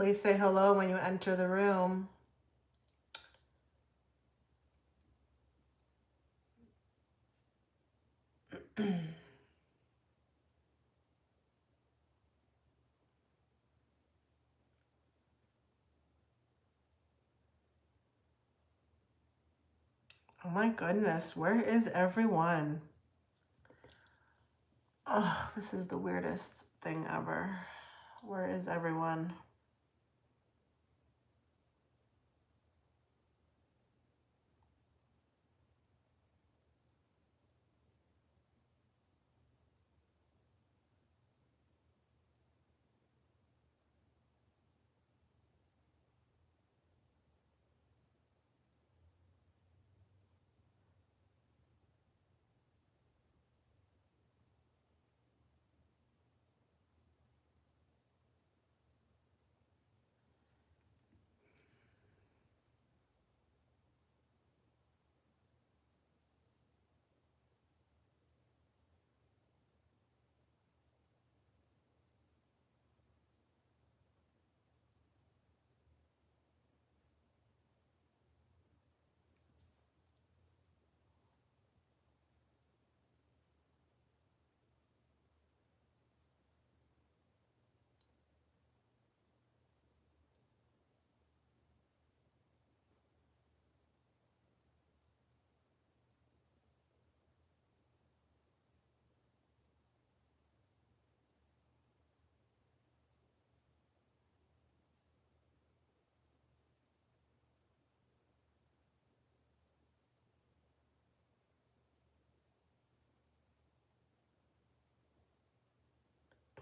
Please say hello when you enter the room. Oh my goodness, where is everyone? Oh, this is the weirdest thing ever. Where is everyone?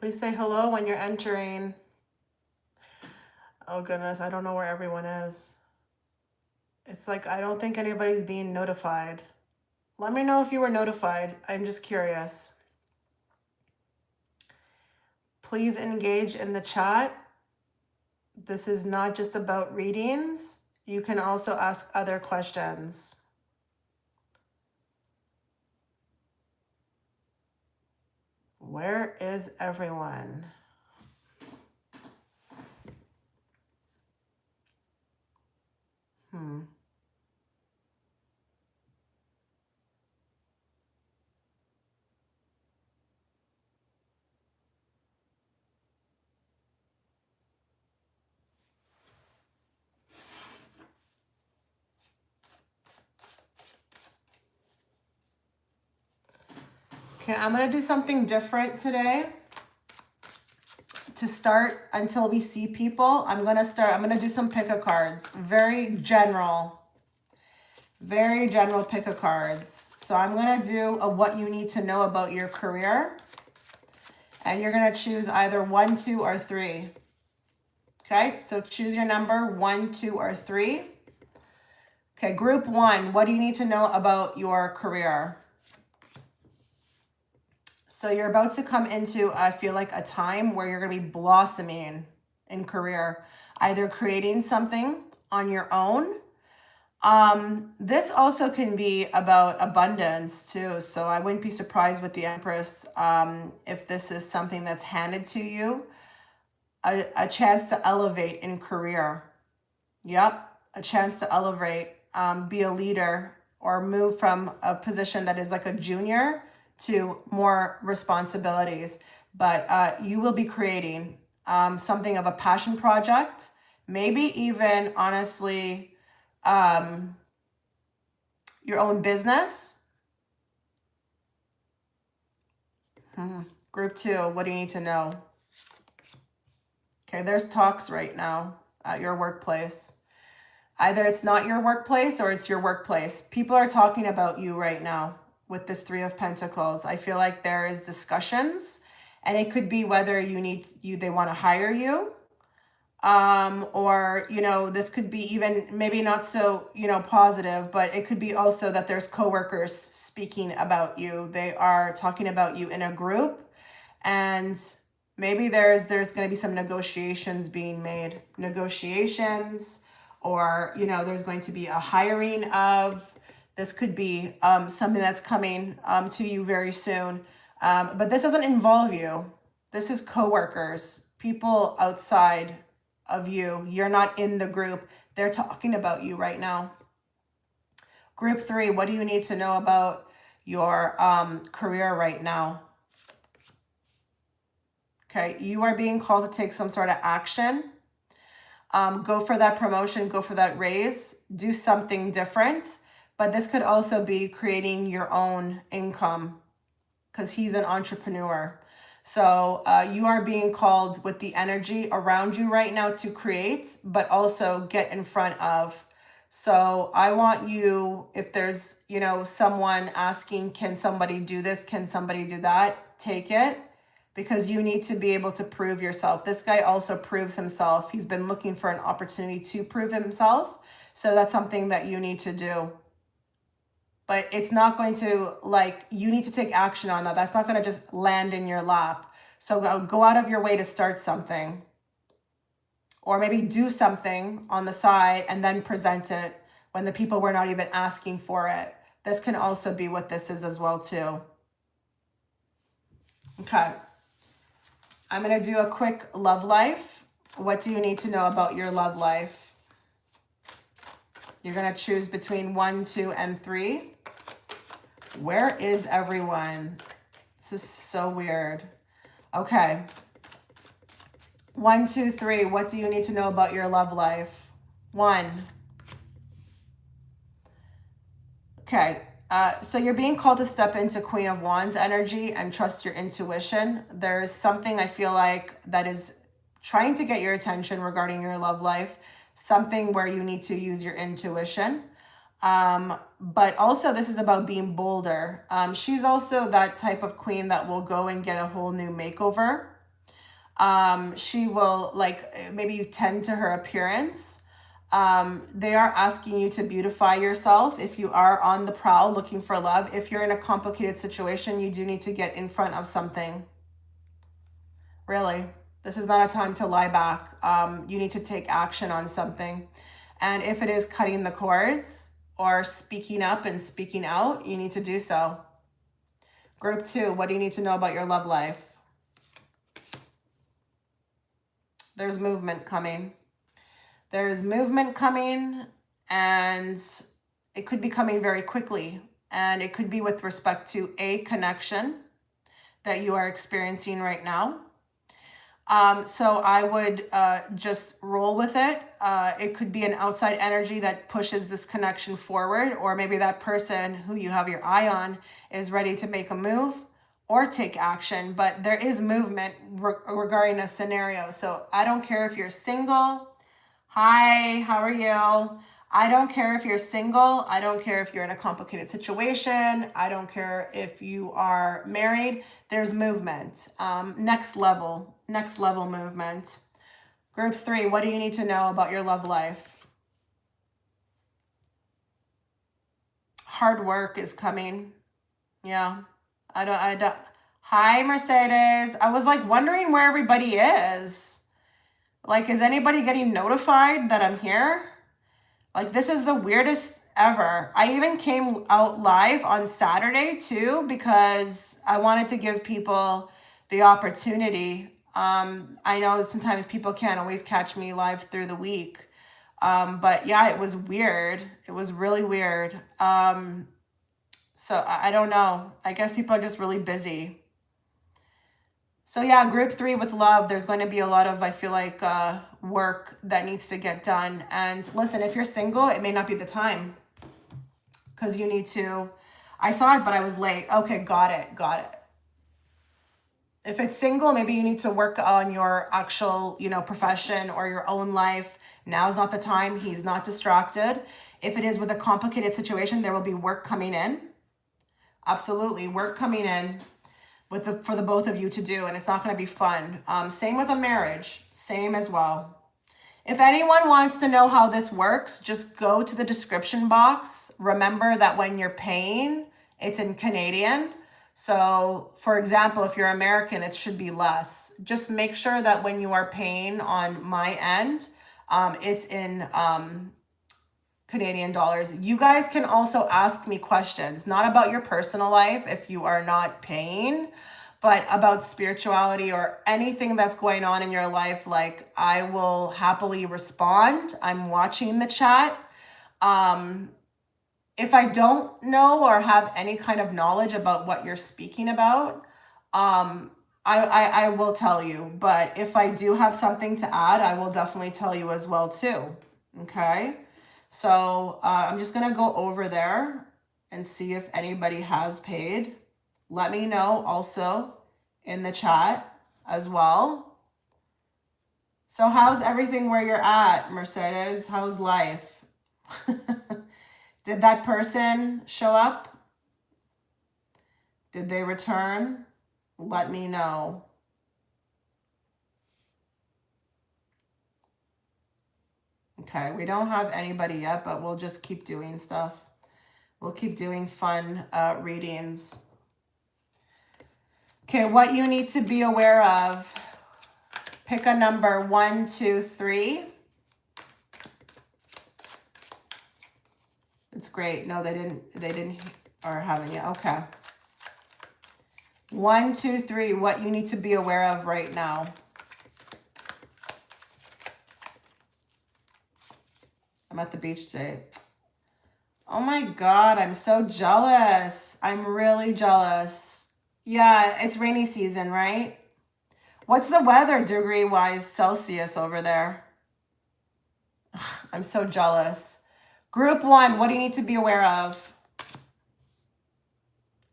Please say hello when you're entering. Oh goodness, I don't know where everyone is. It's like, I don't think anybody's being notified. Let me know if you were notified. I'm just curious. Please engage in the chat. This is not just about readings. You can also ask other questions. Where is everyone? Okay, I'm gonna do something different today. To start until we see people, I'm gonna do some pick a cards. Very general pick a cards. So I'm gonna do a what you need to know about your career. And you're gonna choose either 1, 2, or 3. Okay, so choose your number 1, 2, or 3. Okay, group 1, what do you need to know about your career? So you're about to come into, I feel like, a time where you're going to be blossoming in career, either creating something on your own. This also can be about abundance too. So I wouldn't be surprised with the Empress if this is something that's handed to you, a chance to elevate in career. Yep, a chance to elevate, be a leader, or move from a position that is like a junior to more responsibilities. But you will be creating something of a passion project, maybe even, honestly, your own business. Group 2, what do you need to know? Okay, there's talks right now at your workplace. Either it's not your workplace or it's your workplace. People are talking about you right now with this 3 of Pentacles. I feel like there is discussions, and it could be whether they want to hire you, or, this could be even maybe not so, positive, but it could be also that there's coworkers speaking about you. They are talking about you in a group, and maybe there's going to be some negotiations being made. Or, there's going to be a hiring of, this could be something that's coming to you very soon. But this doesn't involve you. This is coworkers, people outside of you. You're not in the group. They're talking about you right now. Group 3, what do you need to know about your career right now? Okay, you are being called to take some sort of action. Go for that promotion, go for that raise, do something different. But this could also be creating your own income, because he's an entrepreneur. So you are being called with the energy around you right now to create, but also get in front of. So I want you, if there's, you know, someone asking, can somebody do this? Can somebody do that? Take it, because you need to be able to prove yourself. This guy also proves himself. He's been looking for an opportunity to prove himself. So that's something that you need to do. But it's not going to, like, you need to take action on that. That's not going to just land in your lap. So go out of your way to start something. Or maybe do something on the side and then present it when the people were not even asking for it. This can also be what this is as well too. Okay. I'm going to do a quick love life. What do you need to know about your love life? You're going to choose between 1, 2, and 3. Where is everyone? This is so weird. Okay. 1, 2, 3. What do you need to know about your love life? 1. Okay. So you're being called to step into Queen of Wands energy and trust your intuition. There's something I feel like that is trying to get your attention regarding your love life. Something where you need to use your intuition. But also this is about being bolder. She's also that type of queen that will go and get a whole new makeover. She will, like, maybe tend to her appearance. They are asking you to beautify yourself if you are on the prowl looking for love. If you're in a complicated situation, you do need to get in front of something. Really, this is not a time to lie back. You need to take action on something. And if it is cutting the cords or speaking up and speaking out, you need to do so. Group 2, what do you need to know about your love life? There's movement coming. There's movement coming, and it could be coming very quickly. And it could be with respect to a connection that you are experiencing right now. So I would just roll with it. It could be an outside energy that pushes this connection forward, or maybe that person who you have your eye on is ready to make a move or take action. But there is movement regarding a scenario. So I don't care if you're single. Hi, how are you? I don't care if you're single. I don't care if you're in a complicated situation. I don't care if you are married. There's movement. Next level movement. Group 3, what do you need to know about your love life? Hard work is coming. Yeah. I don't. Hi, Mercedes. I was like wondering where everybody is. Like, is anybody getting notified that I'm here? Like, this is the weirdest ever. I even came out live on Saturday too, because I wanted to give people the opportunity. I know sometimes people can't always catch me live through the week. But yeah, it was weird. It was really weird. So I don't know. I guess people are just really busy. So yeah, group 3 with love, there's going to be a lot of, I feel like, work that needs to get done. And listen, if you're single, it may not be the time, because you need to, I saw it, but I was late. Okay, got it. If it's single, maybe you need to work on your actual, profession or your own life. Now's not the time. He's not distracted. If it is with a complicated situation, there will be work coming in. Absolutely, work coming in for the both of you to do, and it's not going to be fun. Same with a marriage, same as well. If anyone wants to know how this works, just go to the description box. Remember that when you're paying, it's in Canadian. So for example, if you're American, it should be less. Just make sure that when you are paying on my end, it's in Canadian dollars. You guys can also ask me questions, not about your personal life if you are not paying, but about spirituality or anything that's going on in your life, like I will happily respond. I'm watching the chat. If I don't know or have any kind of knowledge about what you're speaking about, I will tell you. But if I do have something to add, I will definitely tell you as well too. Okay. So I'm just going to go over there and see if anybody has paid. Let me know also in the chat as well. So how's everything where you're at, Mercedes? How's life? Did that person show up? Did they return? Let me know. Okay, we don't have anybody yet, but we'll just keep doing stuff. We'll keep doing fun readings. Okay, what you need to be aware of. Pick a number 1, 2, 3. It's great. No, they didn't are having it. Okay. 1, 2, 3, what you need to be aware of right now. I'm at the beach today. Oh my God, I'm so jealous. I'm really jealous. Yeah, it's rainy season, right? What's the weather degree-wise Celsius over there? I'm so jealous. Group 1, what do you need to be aware of?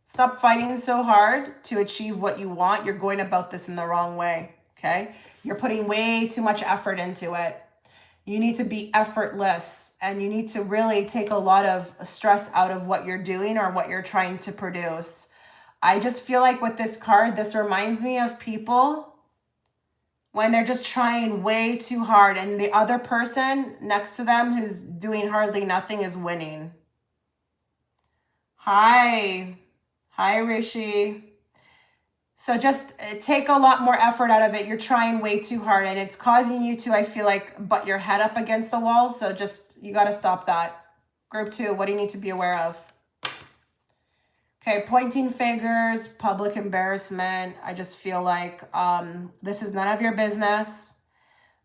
Stop fighting so hard to achieve what you want. You're going about this in the wrong way, okay? You're putting way too much effort into it. You need to be effortless, and you need to really take a lot of stress out of what you're doing or what you're trying to produce. I just feel like with this card, this reminds me of people when they're just trying way too hard and the other person next to them who's doing hardly nothing is winning. Hi. Hi, Rishi. So just take a lot more effort out of it. You're trying way too hard and it's causing you to, I feel like, butt your head up against the wall. So just, you got to stop that. Group 2, what do you need to be aware of? Okay, pointing fingers, public embarrassment. I just feel like this is none of your business.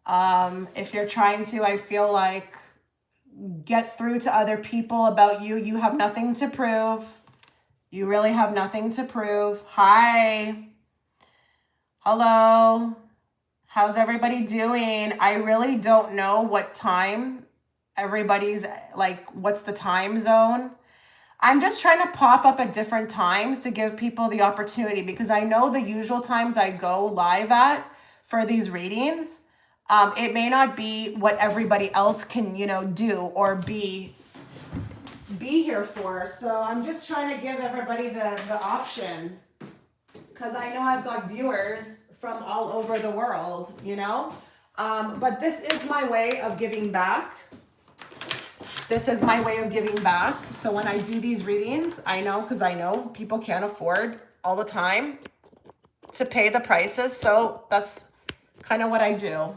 If you're trying to, I feel like, get through to other people about you, you have nothing to prove. You really have nothing to prove. Hi. Hello. How's everybody doing? I really don't know what time everybody's, like, what's the time zone. I'm just trying to pop up at different times to give people the opportunity, because I know the usual times I go live at for these readings, it may not be what everybody else can, do or be here for. So I'm just trying to give everybody the option, because I know I've got viewers from all over the world, but this is my way of giving back. This is my way of giving back. So when I do these readings, I know, because I know people can't afford all the time to pay the prices. So that's kind of what I do.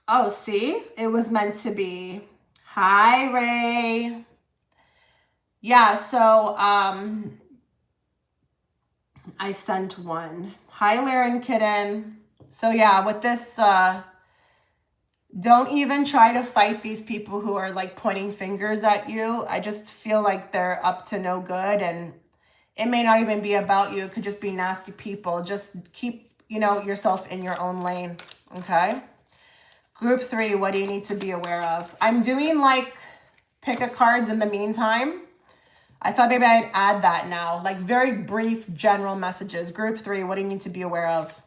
Oh, see, it was meant to be. Hi, Ray. Yeah, so I sent one. Hi, Laren Kitten. So yeah, with this, don't even try to fight these people who are like pointing fingers at you. I just feel like they're up to no good, and it may not even be about you. It could just be nasty people. Just keep, yourself in your own lane, okay? Group 3, what do you need to be aware of? I'm doing like pick a cards in the meantime. I thought maybe I'd add that now, like very brief general messages. Group 3, what do you need to be aware of?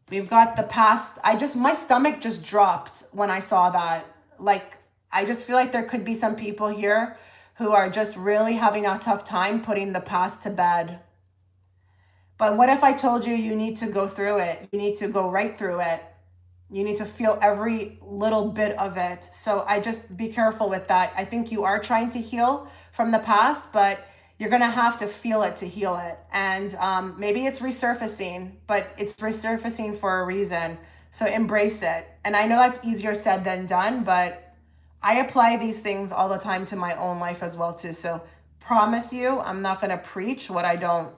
We've got the past. My stomach just dropped when I saw that. Like, I just feel like there could be some people here who are just really having a tough time putting the past to bed. But what if I told you you need to go through it? You need to go right through it. You need to feel every little bit of it. So I just be careful with that. I think you are trying to heal from the past, but you're going to have to feel it to heal it. And maybe it's resurfacing, but it's resurfacing for a reason. So embrace it. And I know that's easier said than done, but I apply these things all the time to my own life as well too. So promise you, I'm not going to preach what I don't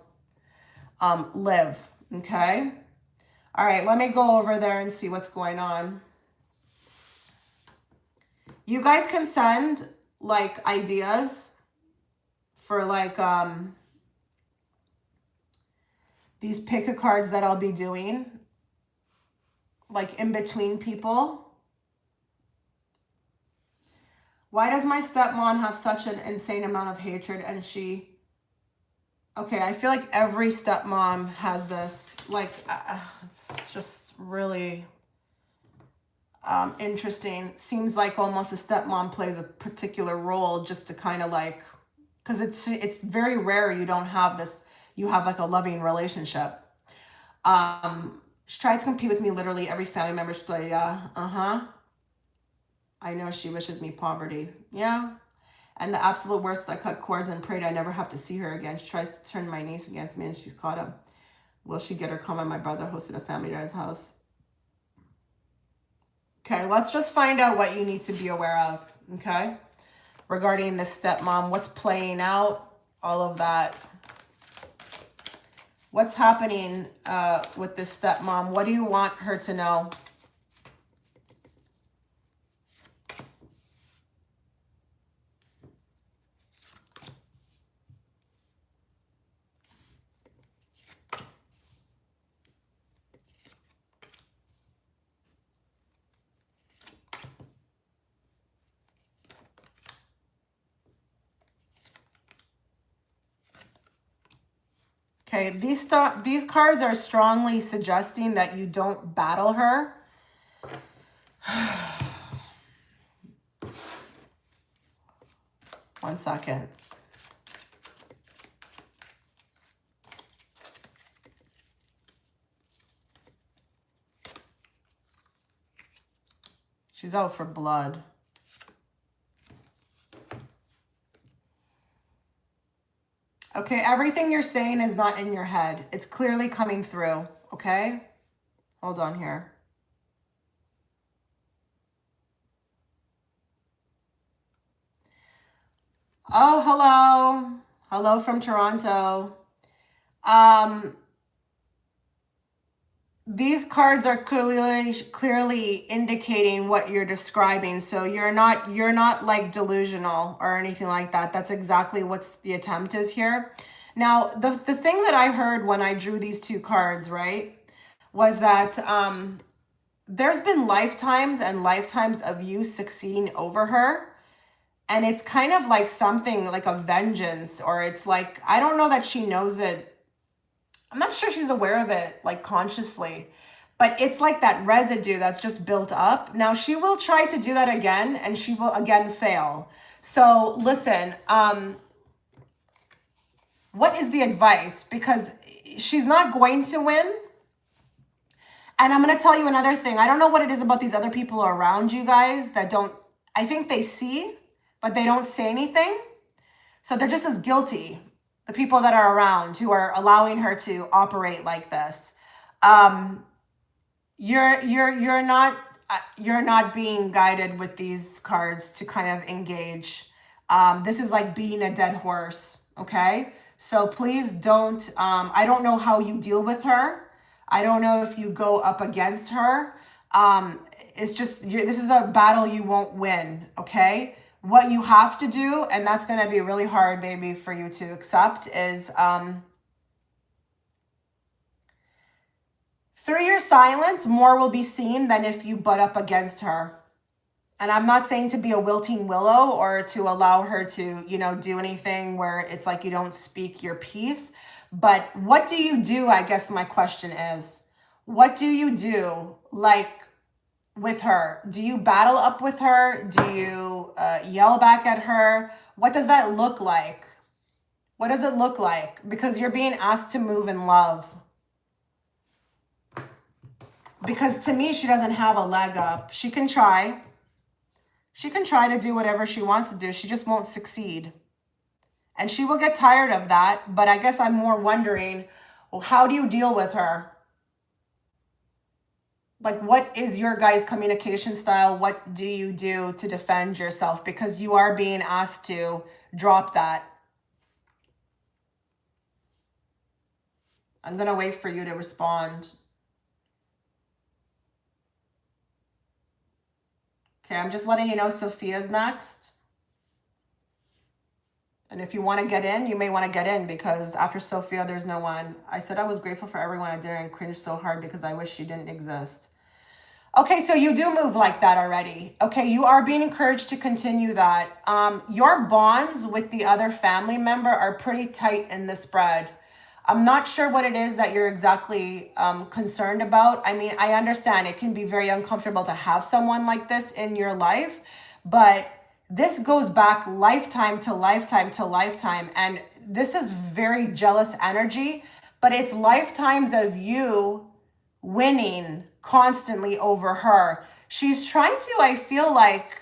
live. Okay. All right. Let me go over there and see what's going on. You guys can send like ideas for like these pick a cards that I'll be doing like in between people. Why does my stepmom have such an insane amount of hatred? And she, okay, I feel like every stepmom has this, like, it's just really interesting. Seems like almost the stepmom plays a particular role just to kind of like, because it's very rare you don't have this, you have like a loving relationship. She tries to compete with me literally every family member. She's like, yeah, I know she wishes me poverty. Yeah. And the absolute worst, I cut cords and prayed I never have to see her again. She tries to turn my niece against me and she's caught up. Will she get her comment? My brother hosted a family at his house. Okay, let's just find out what you need to be aware of, okay? Regarding the stepmom, what's playing out, all of that. What's happening with this stepmom? What do you want her to know? Okay, these cards are strongly suggesting that you don't battle her. One second. She's out for blood. Okay, everything you're saying is not in your head. It's clearly coming through, okay? Hold on here. Oh, hello. Hello from Toronto. These cards are clearly indicating what you're describing. So you're not like delusional or anything like that. That's exactly what the attempt is here. Now, the thing that I heard when I drew these two cards, right, was that there's been lifetimes and lifetimes of you succeeding over her. And it's kind of like something like a vengeance, or it's like, I don't know that she knows it. I'm not sure she's aware of it, like consciously, but it's like that residue that's just built up. Now she will try to do that again and she will again fail. So listen, what is the advice? Because she's not going to win. And I'm going to tell you another thing. I don't know what it is about these other people around you guys that don't, I think they see, but they don't say anything. So they're just as guilty. The people that are around who are allowing her to operate like this. You're not being guided with these cards to kind of engage. This is like beating a dead horse, okay? So please don't, I don't know how you deal with her. I don't know if you go up against her. It's just, this is a battle you won't win, okay? What you have to do, and that's going to be really hard, baby, for you to accept, is through your silence, more will be seen than if you butt up against her. And I'm not saying to be a wilting willow or to allow her to, you know, do anything where it's like you don't speak your piece. But what do you do, I guess my question is, what do you do, like, with her? Do you battle up with her? Do you yell back at her? What does that look like? What does it look like? Because you're being asked to move in love. Because to me, she doesn't have a leg up. She can try. She can try to do whatever she wants to do. She just won't succeed. And she will get tired of that. But I guess I'm more wondering, well, how do you deal with her? Like, what is your guys' communication style? What do you do to defend yourself? Because you are being asked to drop that. I'm going to wait for you to respond. Okay, I'm just letting you know Sophia's next. And if you want to get in, you may want to get in, because after Sophia, there's no one. I said I was grateful for everyone I did and cringed so hard because I wish she didn't exist. Okay, so you do move like that already. Okay, you are being encouraged to continue that. Your bonds with the other family member are pretty tight in this spread. I'm not sure what it is that you're exactly concerned about. I mean, I understand it can be very uncomfortable to have someone like this in your life, but this goes back lifetime to lifetime to lifetime. And this is very jealous energy, but it's lifetimes of you winning constantly over her. She's trying to, I feel like,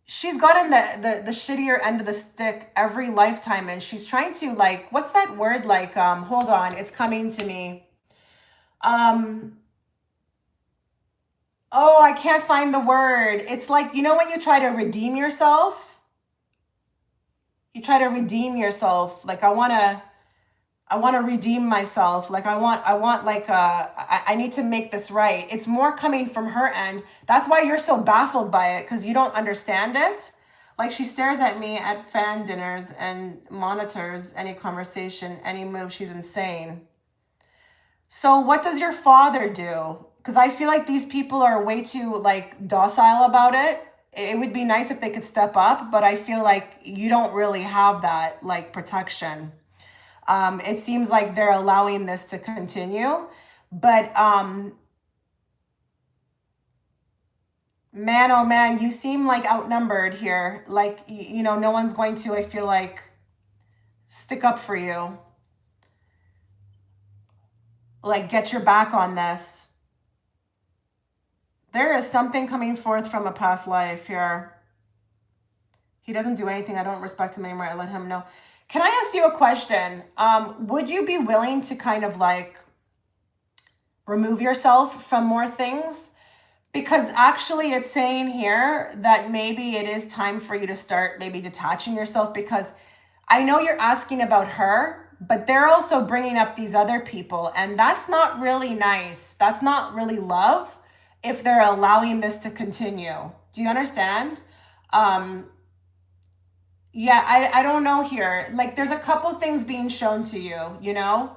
she's gotten the shittier end of the stick every lifetime, and she's trying to, like, what's that word, like, hold on, it's coming to me. Oh, I can't find the word. It's like, you know, when you try to redeem yourself, like, I want to redeem myself. Like, I want like, I need to make this right. It's more coming from her end. That's why you're so baffled by it, because you don't understand it. Like, she stares at me at fan dinners and monitors any conversation, any move. She's insane. So what does your father do? Because I feel like these people are way too, like, docile about it. It would be nice if they could step up, but I feel like you don't really have that, like, protection. It seems like they're allowing this to continue, but man, oh man, you seem like outnumbered here. Like, you know, no one's going to, I feel like, stick up for you. Like, get your back on this. There is something coming forth from a past life here. He doesn't do anything. I don't respect him anymore. I let him know. Can I ask you a question? Would you be willing to kind of, like, remove yourself from more things? Because actually it's saying here that maybe it is time for you to start maybe detaching yourself, because I know you're asking about her, but they're also bringing up these other people, and that's not really nice. That's not really love if they're allowing this to continue. Do you understand? Yeah, I don't know here. Like, there's a couple things being shown to you, you know?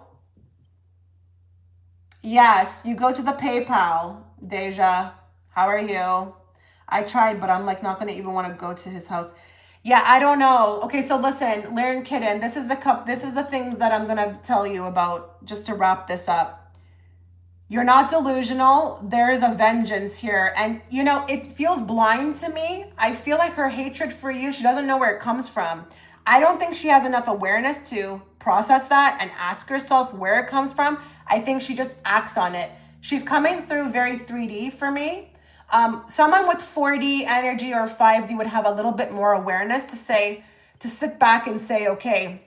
Yes, you go to the PayPal, Deja. How are you? I tried, but I'm, like, not going to even want to go to his house. Yeah, I don't know. Okay, so listen, Learn Kitten, this is the things that I'm going to tell you about, just to wrap this up. You're not delusional. There is a vengeance here. And, you know, it feels blind to me. I feel like her hatred for you, she doesn't know where it comes from. I don't think she has enough awareness to process that and ask herself where it comes from. I think she just acts on it. She's coming through very 3D for me. Someone with 4D energy or 5D would have a little bit more awareness to sit back and say, okay,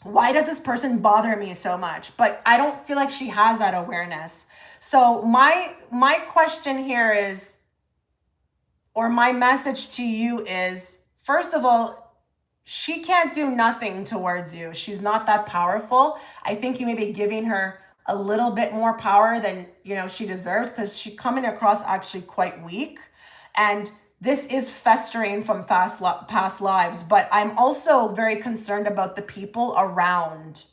why does this person bother me so much? But I don't feel like she has that awareness. So my question here is, or my message to you is, first of all, she can't do nothing towards you. She's not that powerful. I think you may be giving her a little bit more power than, you know, she deserves, because she's coming across actually quite weak. And this is festering from past lives, but I'm also very concerned about the people around.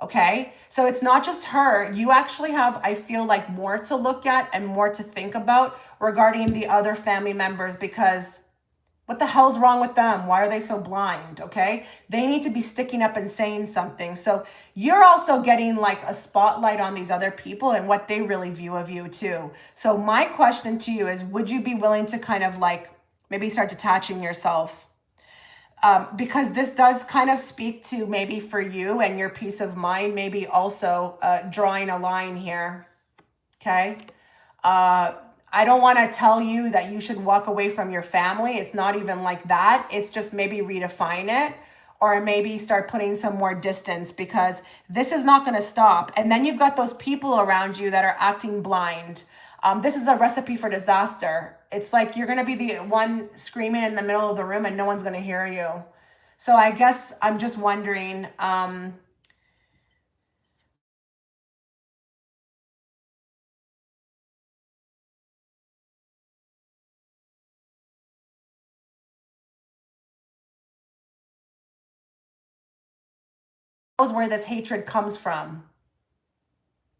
Okay, so it's not just her. You actually have, I feel like, more to look at and more to think about regarding the other family members, because what the hell's wrong with them? Why are they so blind? Okay, they need to be sticking up and saying something. So you're also getting, like, a spotlight on these other people and what they really view of you too. So my question to you is, would you be willing to kind of, like, maybe start detaching yourself? Because this does kind of speak to, maybe for you and your peace of mind, maybe also drawing a line here. Okay. I don't want to tell you that you should walk away from your family. It's not even like that. It's just maybe redefine it, or maybe start putting some more distance, because this is not going to stop. And then you've got those people around you that are acting blind. This is a recipe for disaster. It's like you're going to be the one screaming in the middle of the room and no one's going to hear you. So I guess I'm just wondering, where this hatred comes from.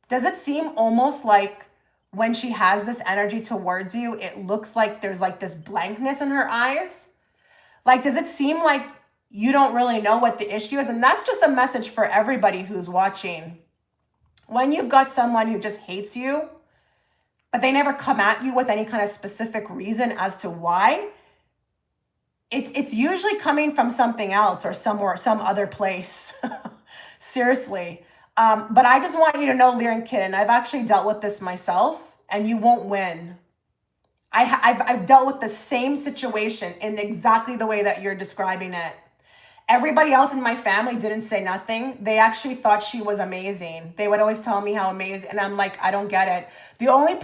Does it seem almost like when she has this energy towards you, it looks like there's like this blankness in her eyes? Like, does it seem like you don't really know what the issue is? And that's just a message for everybody who's watching. When you've got someone who just hates you, but they never come at you with any kind of specific reason as to why, it's usually coming from something else or somewhere, some other place. Seriously. But I just want you to know, Lyran Kitten, I've actually dealt with this myself, and you won't win. I've dealt with the same situation in exactly the way that you're describing it. Everybody else in my family didn't say nothing. They actually thought she was amazing. They would always tell me how amazing. And I'm like, I don't get it. The only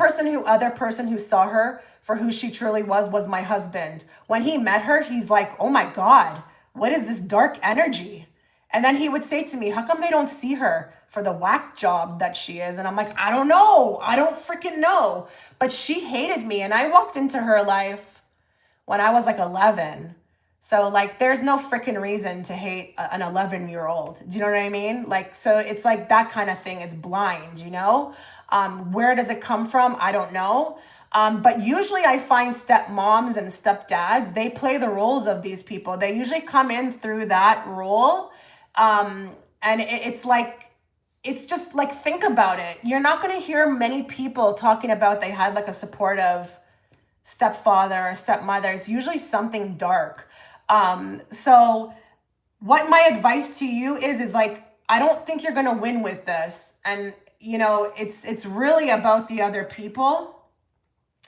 other person who saw her for who she truly was my husband. When he met her, he's like, oh my God, what is this dark energy? And then he would say to me, how come they don't see her for the whack job that she is? And I'm like, I don't know. I don't freaking know. But she hated me. And I walked into her life when I was like 11. So like, there's no freaking reason to hate an 11-year-old. Do you know what I mean? Like, so it's like that kind of thing. It's blind, you know? Where does it come from? I don't know. But usually I find stepmoms and stepdads, they play the roles of these people. They usually come in through that role. And it's like, it's just like, think about it. You're not going to hear many people talking about they had like a supportive stepfather or stepmother. It's usually something dark. So what my advice to you is like, I don't think you're going to win with this. And, you know, it's really about the other people.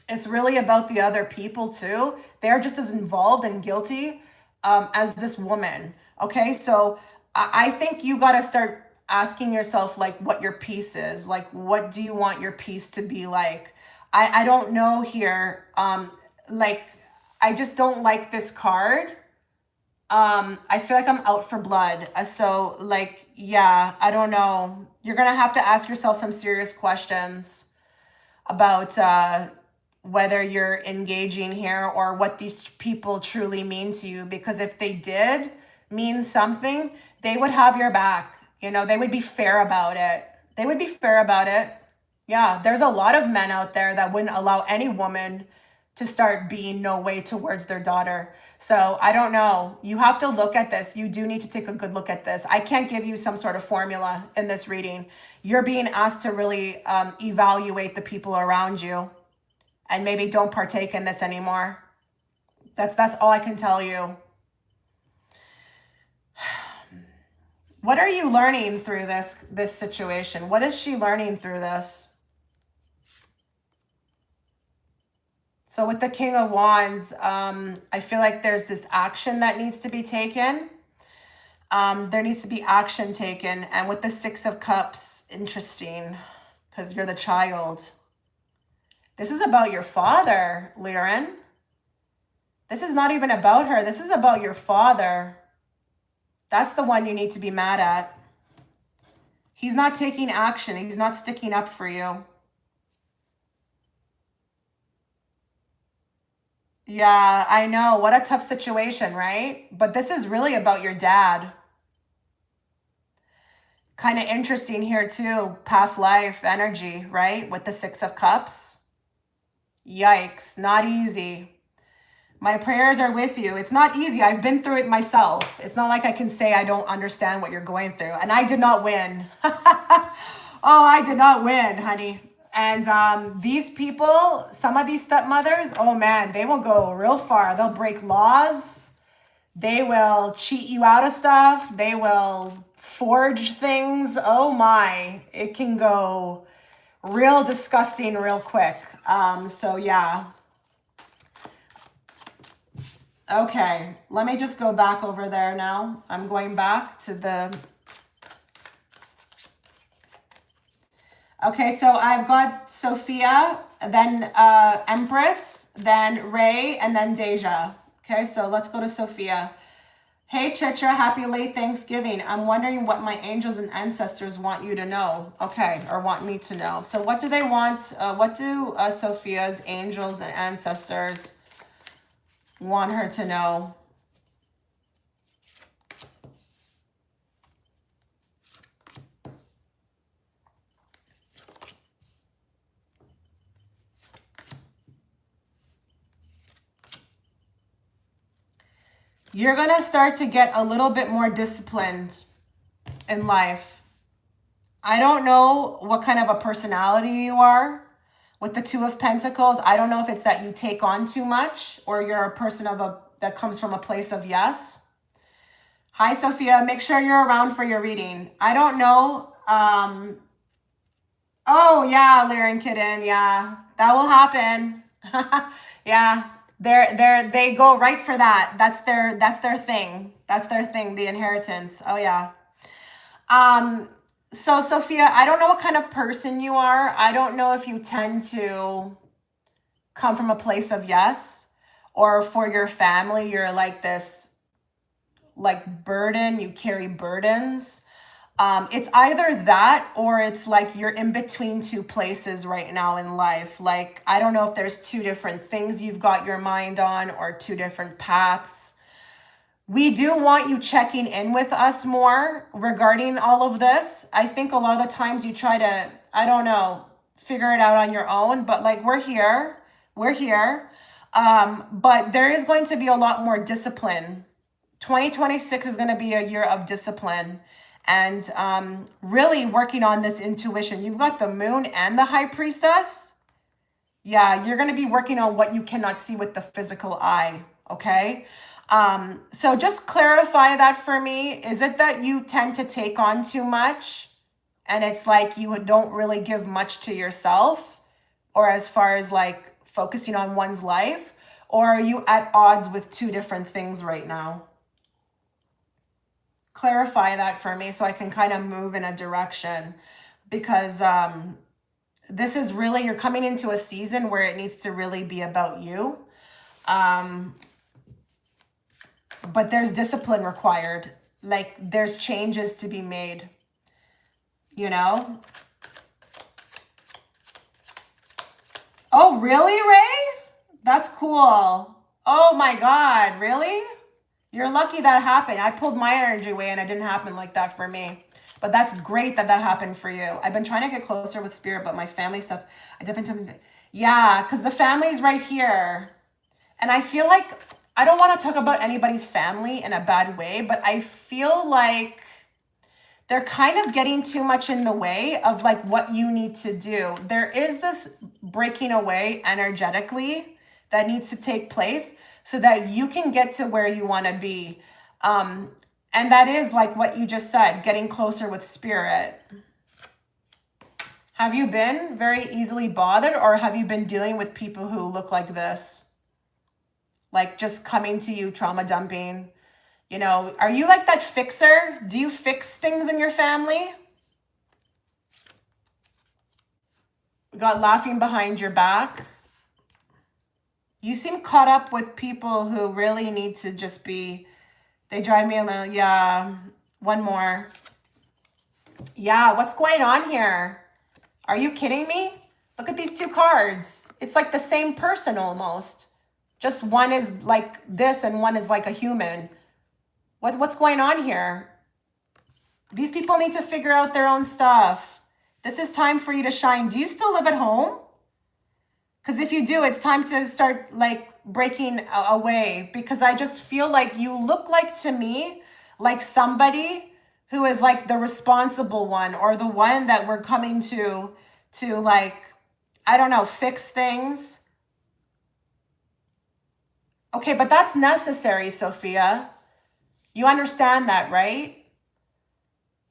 It's really about the other people too. They're just as involved and guilty, as this woman. Okay. So I think you got to start asking yourself like what your peace is. Like, what do you want your peace to be like? I don't know here. Like, I just don't like this card. I feel like I'm out for blood. So like, yeah, I don't know. You're going to have to ask yourself some serious questions about, whether you're engaging here or what these people truly mean to you. Because if they did mean something, they would have your back. You know, they would be fair about it. They would be fair about it. Yeah, there's a lot of men out there that wouldn't allow any woman to start being no way towards their daughter. So I don't know. You have to look at this. You do need to take a good look at this. I can't give you some sort of formula in this reading. You're being asked to really evaluate the people around you and maybe don't partake in this anymore. That's all I can tell you. What are you learning through this situation? What is she learning through this? So with the King of Wands, I feel like there's this action that needs to be taken. There needs to be action taken. And with the Six of Cups, interesting, because you're the child. This is about your father, Lyran. This is not even about her. This is about your father. That's the one you need to be mad at. He's not taking action. He's not sticking up for you. Yeah, I know. What a tough situation, right? But this is really about your dad. Kind of interesting here too. Past life energy, right? With the Six of Cups. Yikes. Not easy. My prayers are with you. It's not easy. I've been through it myself. It's not like I can say I don't understand what you're going through. And I did not win. Oh, I did not win, honey. And these people, some of these stepmothers, oh man, they will go real far. They'll break laws. They will cheat you out of stuff. They will forge things. Oh my, it can go real disgusting real quick. So yeah. Okay, let me just go back over there now. I'm going back to the... Okay, so I've got Sophia, then Empress, then Ray, and then Deja. Okay, so let's go to Sophia. Hey, Chitra, happy late Thanksgiving. I'm wondering what my angels and ancestors want you to know. Okay, or want me to know. So what do they want? What do Sophia's angels and ancestors want her to know? You're going to start to get a little bit more disciplined in life. I don't know what kind of a personality you are with the Two of Pentacles. I don't know if it's that you take on too much or you're a person that comes from a place of yes. Hi, Sophia. Make sure you're around for your reading. I don't know. Oh, yeah, Lyran Kitten. Yeah, that will happen. Yeah, they go right for that. That's their thing. That's their thing, the inheritance. Oh, yeah. So Sophia, I don't know what kind of person you are. I don't know if you tend to come from a place of yes, or for your family, you're like this, like burden, you carry burdens. It's either that or it's like you're in between two places right now in life. Like, I don't know if there's two different things you've got your mind on or two different paths. We do want you checking in with us more regarding all of this. I think a lot of the times you try to, I don't know, figure it out on your own, but like we're here. But there is going to be a lot more discipline. 2026 is going to be a year of discipline and really working on this intuition. You've got the moon and the high priestess. Yeah, you're going to be working on what you cannot see with the physical eye. Okay. So just clarify that for me. Is it that you tend to take on too much and it's like you don't really give much to yourself, or as far as like focusing on one's life, or are you at odds with two different things right now? Clarify that for me so I can kind of move in a direction, because this is really, you're coming into a season where it needs to really be about you. But there's discipline required. Like there's changes to be made, you know? Oh, really, Ray? That's cool. Oh my God, really? You're lucky that happened. I pulled my energy away and it didn't happen like that for me. But that's great that that happened for you. I've been trying to get closer with spirit, but my family stuff, yeah, because the family's right here. And I feel like, I don't want to talk about anybody's family in a bad way, but I feel like they're kind of getting too much in the way of like what you need to do. There is this breaking away energetically that needs to take place so that you can get to where you want to be. And that is like what you just said, getting closer with spirit. Have you been very easily bothered, or have you been dealing with people who look like this? Like just coming to you, trauma dumping. You know, are you like that fixer? Do you fix things in your family? We got laughing behind your back. You seem caught up with people who really need to just be, they drive me a little, yeah, one more. Yeah, what's going on here? Are you kidding me? Look at these two cards. It's like the same person almost. Just one is like this and one is like a human. What's going on here? These people need to figure out their own stuff. This is time for you to shine. Do you still live at home? Because if you do, it's time to start like breaking away, because I just feel like you look like to me like somebody who is like the responsible one, or the one that we're coming to like, I don't know, fix things. Okay, but that's necessary, Sophia. You understand that, right?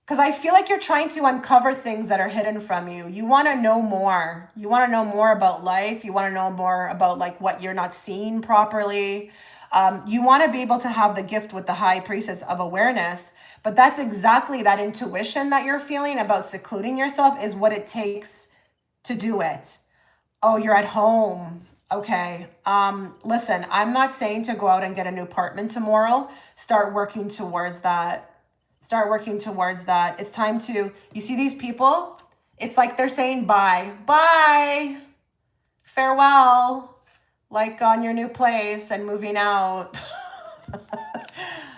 Because I feel like you're trying to uncover things that are hidden from you. You want to know more. You want to know more about life. You want to know more about like what you're not seeing properly. You want to be able to have the gift with the high priestess of awareness. But that's exactly that intuition that you're feeling about secluding yourself is what it takes to do it. Oh, you're at home. Okay. Listen, I'm not saying to go out and get a new apartment tomorrow. Start working towards that. Start working towards that. It's time to, you see these people? It's like they're saying bye. Bye. Farewell. Like on your new place and moving out.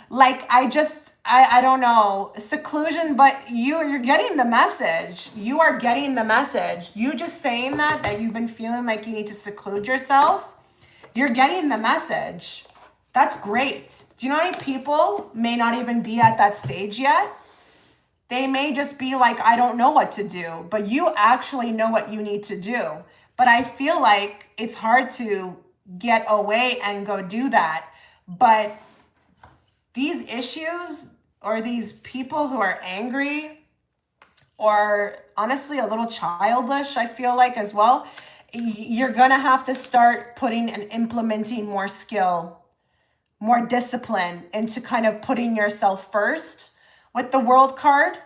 Like I don't know, seclusion, but you're getting the message. You are getting the message. You just saying that you've been feeling like you need to seclude yourself. You're getting the message. That's great. Do you know how many people may not even be at that stage yet? They may just be like, I don't know what to do, but you actually know what you need to do. But I feel like it's hard to get away and go do that. But these issues or these people who are angry or honestly a little childish, I feel like as well, you're going to have to start putting and implementing more skill, more discipline into kind of putting yourself first with the World card.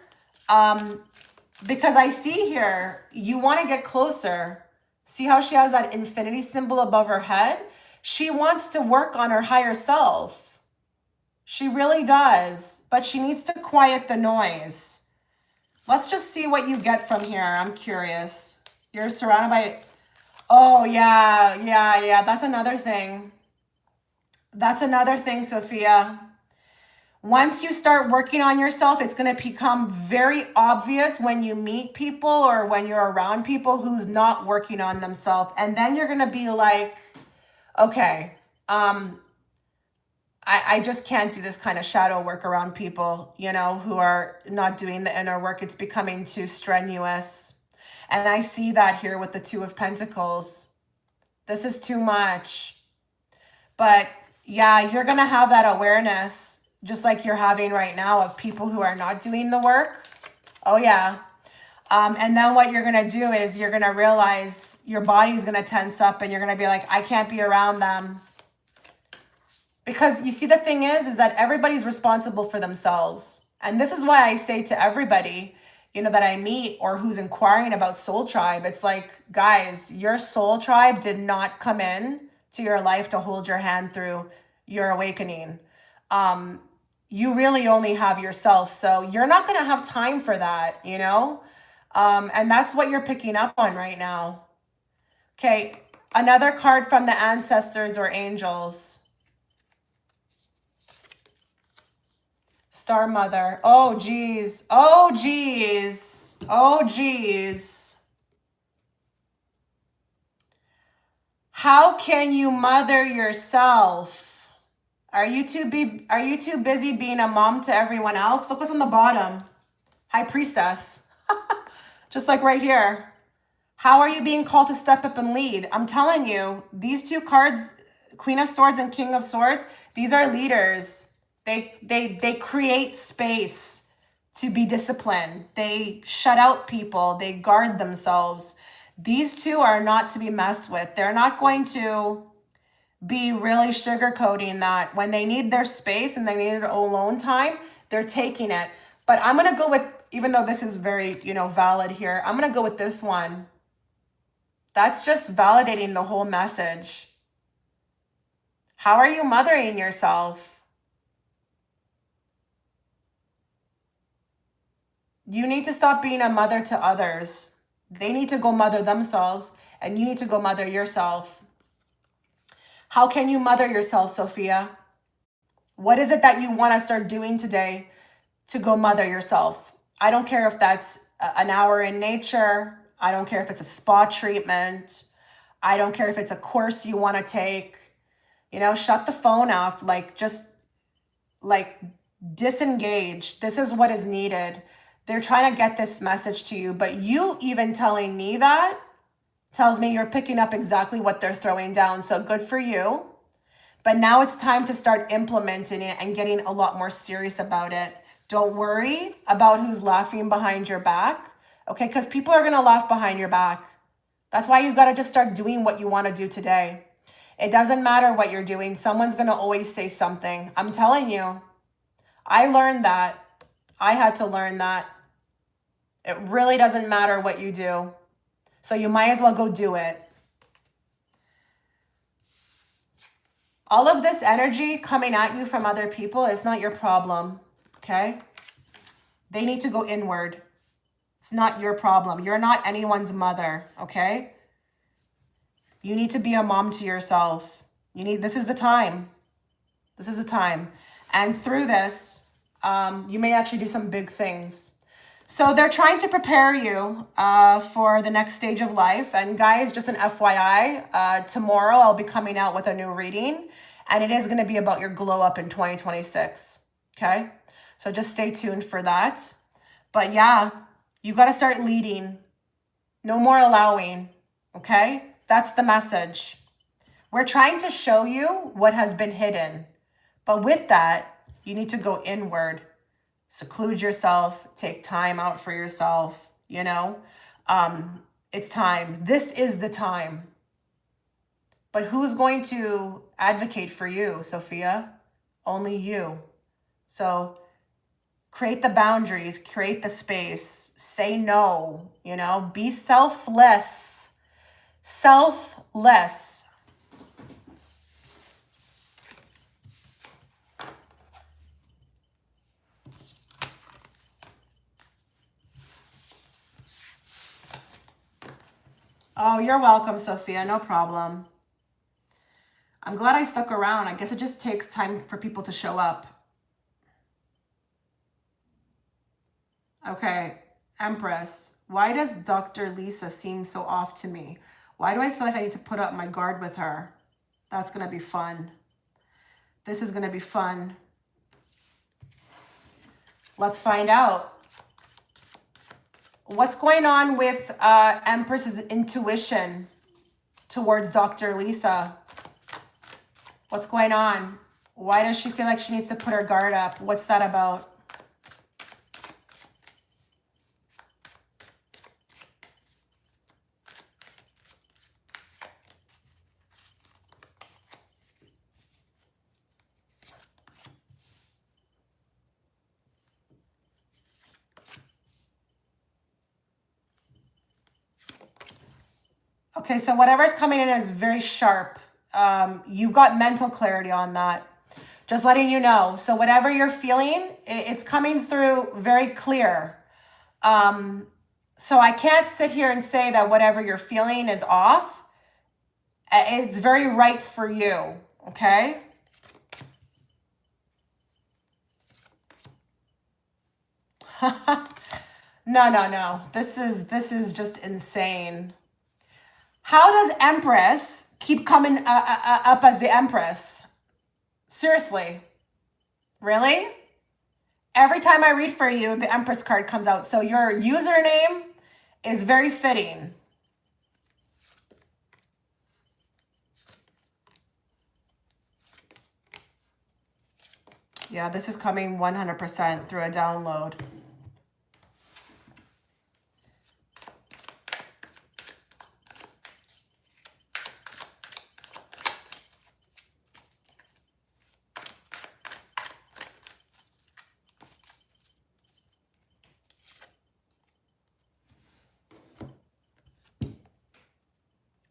Because I see here, you want to get closer. See how she has that infinity symbol above her head? She wants to work on her higher self. She really does, but she needs to quiet the noise. Let's just see what you get from here. I'm curious. You're surrounded by, oh yeah. That's another thing. That's another thing, Sophia. Once you start working on yourself, it's going to become very obvious when you meet people or when you're around people who's not working on themselves. And then you're going to be like, okay, I just can't do this kind of shadow work around people, you know, who are not doing the inner work. It's becoming too strenuous. And I see that here with the Two of Pentacles. This is too much. But yeah, you're going to have that awareness just like you're having right now of people who are not doing the work. Oh yeah. And then what you're going to do is you're going to realize your body's going to tense up and you're going to be like, I can't be around them. Because you see, the thing is that everybody's responsible for themselves. And this is why I say to everybody, you know, that I meet or who's inquiring about soul tribe, it's like, guys, your soul tribe did not come in to your life to hold your hand through your awakening. You really only have yourself. So you're not going to have time for that, you know? And that's what you're picking up on right now. Okay. Another card from the ancestors or angels. Star Mother. Oh, geez. Oh, geez. Oh, geez. How can you mother yourself? Are you too busy being a mom to everyone else? Look what's on the bottom. High Priestess. Just like right here. How are you being called to step up and lead? I'm telling you, these two cards, Queen of Swords and King of Swords, these are leaders. They create space to be disciplined. They shut out people. They guard themselves. These two are not to be messed with. They're not going to be really sugarcoating that. When they need their space and they need their alone time, they're taking it. But I'm going to go with, even though this is very, you know, valid here, I'm going to go with this one. That's just validating the whole message. How are you mothering yourself? You need to stop being a mother to others. They need to go mother themselves, and you need to go mother yourself. How can you mother yourself, Sophia? What is it that you want to start doing today to go mother yourself? I don't care if that's an hour in nature. I don't care if it's a spa treatment. I don't care if it's a course you want to take. You know, shut the phone off. Like, just like disengage. This is what is needed. They're trying to get this message to you, but you even telling me that tells me you're picking up exactly what they're throwing down. So good for you. But now it's time to start implementing it and getting a lot more serious about it. Don't worry about who's laughing behind your back. Okay, because people are going to laugh behind your back. That's why you got to just start doing what you want to do today. It doesn't matter what you're doing. Someone's going to always say something. I'm telling you. I learned that. I had to learn that. It really doesn't matter what you do. So you might as well go do it. All of this energy coming at you from other people is not your problem, okay? They need to go inward. It's not your problem. You're not anyone's mother, okay? You need to be a mom to yourself. This is the time. This is the time. And through this, you may actually do some big things. So they're trying to prepare you for the next stage of life. And guys, just an FYI, tomorrow I'll be coming out with a new reading. And it is going to be about your glow up in 2026. Okay. So just stay tuned for that. But yeah, you got to start leading. No more allowing. Okay. That's the message. We're trying to show you what has been hidden. But with that, you need to go inward. Seclude yourself. Take time out for yourself. You know, it's time. This is the time. But who's going to advocate for you, Sophia? Only you. So create the boundaries, create the space, say no, you know, be selfless. Selfless. Oh, you're welcome, Sophia. No problem. I'm glad I stuck around. I guess it just takes time for people to show up. Okay, Empress. Why does Dr. Lisa seem so off to me? Why do I feel like I need to put up my guard with her? That's going to be fun. This is going to be fun. Let's find out. What's going on with Empress's intuition towards Dr. Lisa? What's going on? Why does she feel like she needs to put her guard up? What's that about? Okay, so whatever's coming in is very sharp. You've got mental clarity on that. Just letting you know. So whatever you're feeling, it's coming through very clear. So I can't sit here and say that whatever you're feeling is off. It's very right for you, okay? No. This is just insane. How does Empress keep coming up as the Empress? Seriously. Really? Every time I read for you, the Empress card comes out. So your username is very fitting. Yeah, this is coming 100% through a download.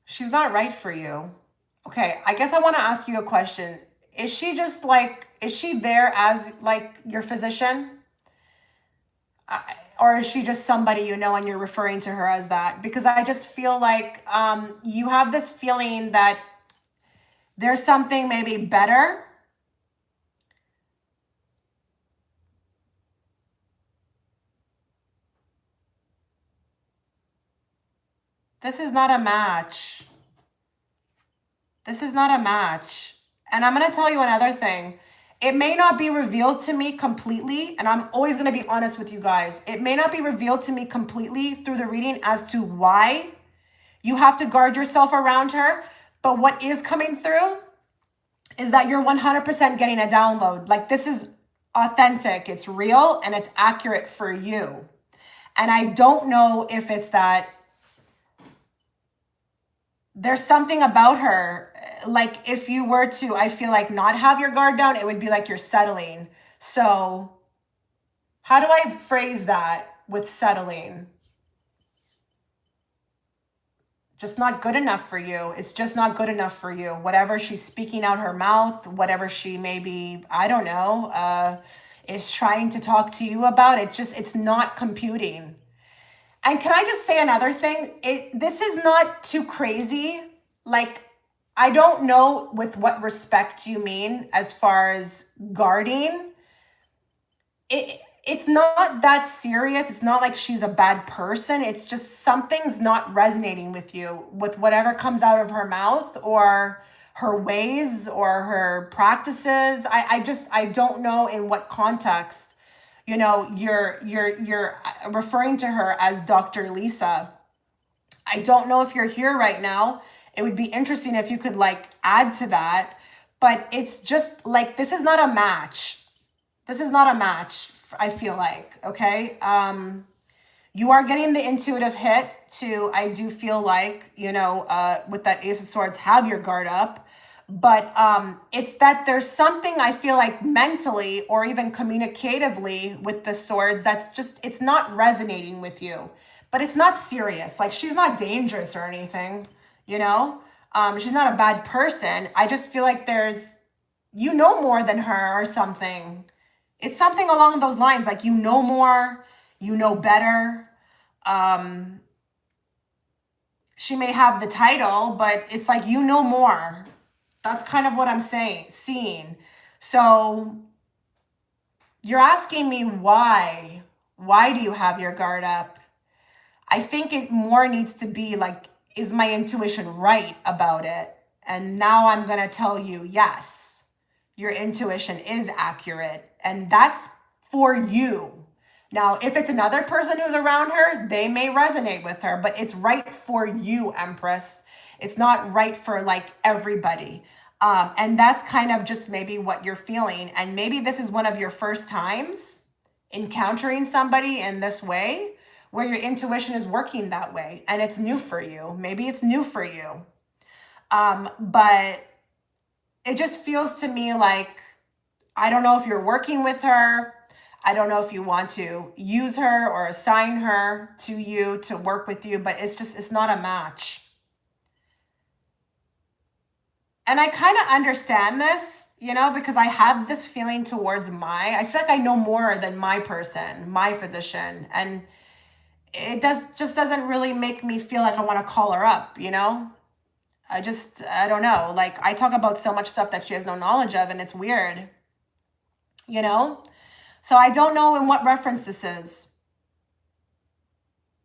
She's not right for you. Okay, I guess I want to ask you a question. Is she just like, is she there as like your physician? Or is she just somebody you know and you're referring to her as that? Because I just feel like you have this feeling that there's something maybe better. This is not a match. This is not a match. And I'm going to tell you another thing. It may not be revealed to me completely, and I'm always going to be honest with you guys. It may not be revealed to me completely through the reading as to why you have to guard yourself around her. But what is coming through is that you're 100% getting a download. Like, this is authentic, it's real, and it's accurate for you. And I don't know if it's that there's something about her, like if you were to, I feel like not have your guard down, it would be like you're settling. So how do I phrase that with settling? Just not good enough for you. It's just not good enough for you. Whatever she's speaking out her mouth, whatever she maybe, I don't know, is trying to talk to you about, it's not computing. And can I just say another thing? This is not too crazy. Like, I don't know with what respect you mean as far as guarding. It's not that serious. It's not like she's a bad person. It's just something's not resonating with you with whatever comes out of her mouth or her ways or her practices. I don't know in what context, you know, you're referring to her as Dr. Lisa. I don't know if you're here right now. It would be interesting if you could like add to that, but it's just like, this is not a match. This is not a match, I feel like, okay? You are getting the intuitive hit to, I do feel like, you know, with that Ace of Swords, have your guard up. But it's that there's something I feel like mentally or even communicatively with the swords that's just, it's not resonating with you. But it's not serious. Like, she's not dangerous or anything, you know? She's not a bad person. I just feel like there's, you know more than her or something. It's something along those lines, like you know more, you know better. She may have the title, but it's like you know more. That's kind of what I'm seeing. So you're asking me why? Why do you have your guard up? I think it more needs to be like, is my intuition right about it? And now I'm going to tell you, yes, your intuition is accurate. And that's for you. Now, if it's another person who's around her, they may resonate with her, but it's right for you, Empress. It's not right for like everybody. And that's kind of just maybe what you're feeling. And maybe this is one of your first times encountering somebody in this way, where your intuition is working that way. And it's new for you. Maybe it's new for you. But it just feels to me like, I don't know if you're working with her. I don't know if you want to use her or assign her to you to work with you, but it's just, it's not a match. And I kind of understand this, you know, because I have this feeling towards I feel like I know more than my person, my physician. And it just doesn't really make me feel like I want to call her up, you know? I don't know. Like, I talk about so much stuff that she has no knowledge of, and it's weird, you know? So I don't know in what reference this is,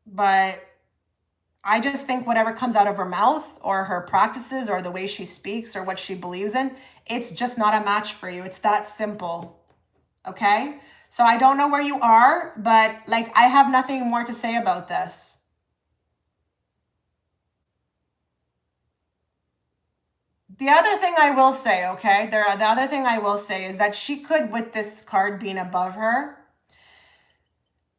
but I just think whatever comes out of her mouth or her practices or the way she speaks or what she believes in, it's just not a match for you. It's that simple. Okay? So I don't know where you are, but like, I have nothing more to say about this. The other thing I will say, okay, the other thing I will say is that she could, with this card being above her,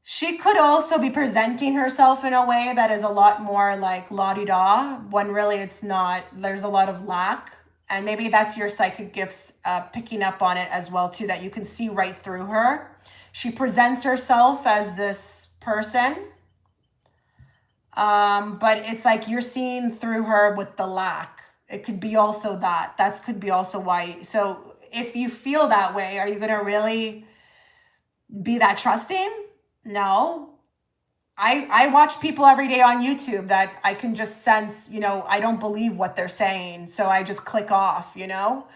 she could also be presenting herself in a way that is a lot more like la-di-da, when really it's not. There's a lot of lack. And maybe that's your psychic gifts picking up on it as well, too, that you can see right through her. She presents herself as this person, but it's like you're seeing through her with the lack. It could be also that. That could be also why. So if you feel that way, are you going to really be that trusting? No. I watch people every day on YouTube that I can just sense, you know, I don't believe what they're saying. So I just click off, you know.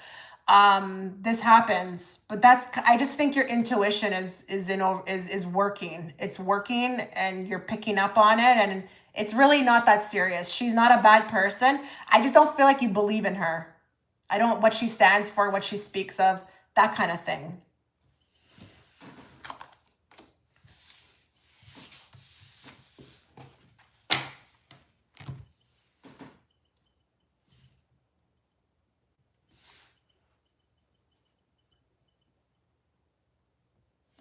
This happens, but I just think your intuition is working. It's working and you're picking up on it, and it's really not that serious. She's not a bad person. I just don't feel like you believe in her. I don't, what she stands for, what she speaks of, that kind of thing.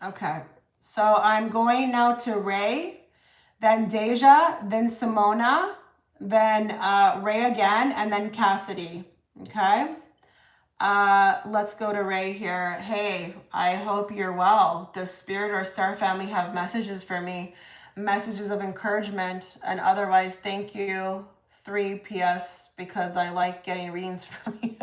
Okay, so I'm going now to Ray, then Deja, then Simona, then Ray again, and then Cassidy. Okay, let's go to Ray here. Hey, I hope you're well. Does Spirit or Star Family have messages for me? Messages of encouragement and otherwise, thank you. 3 PS, because I like getting readings from you.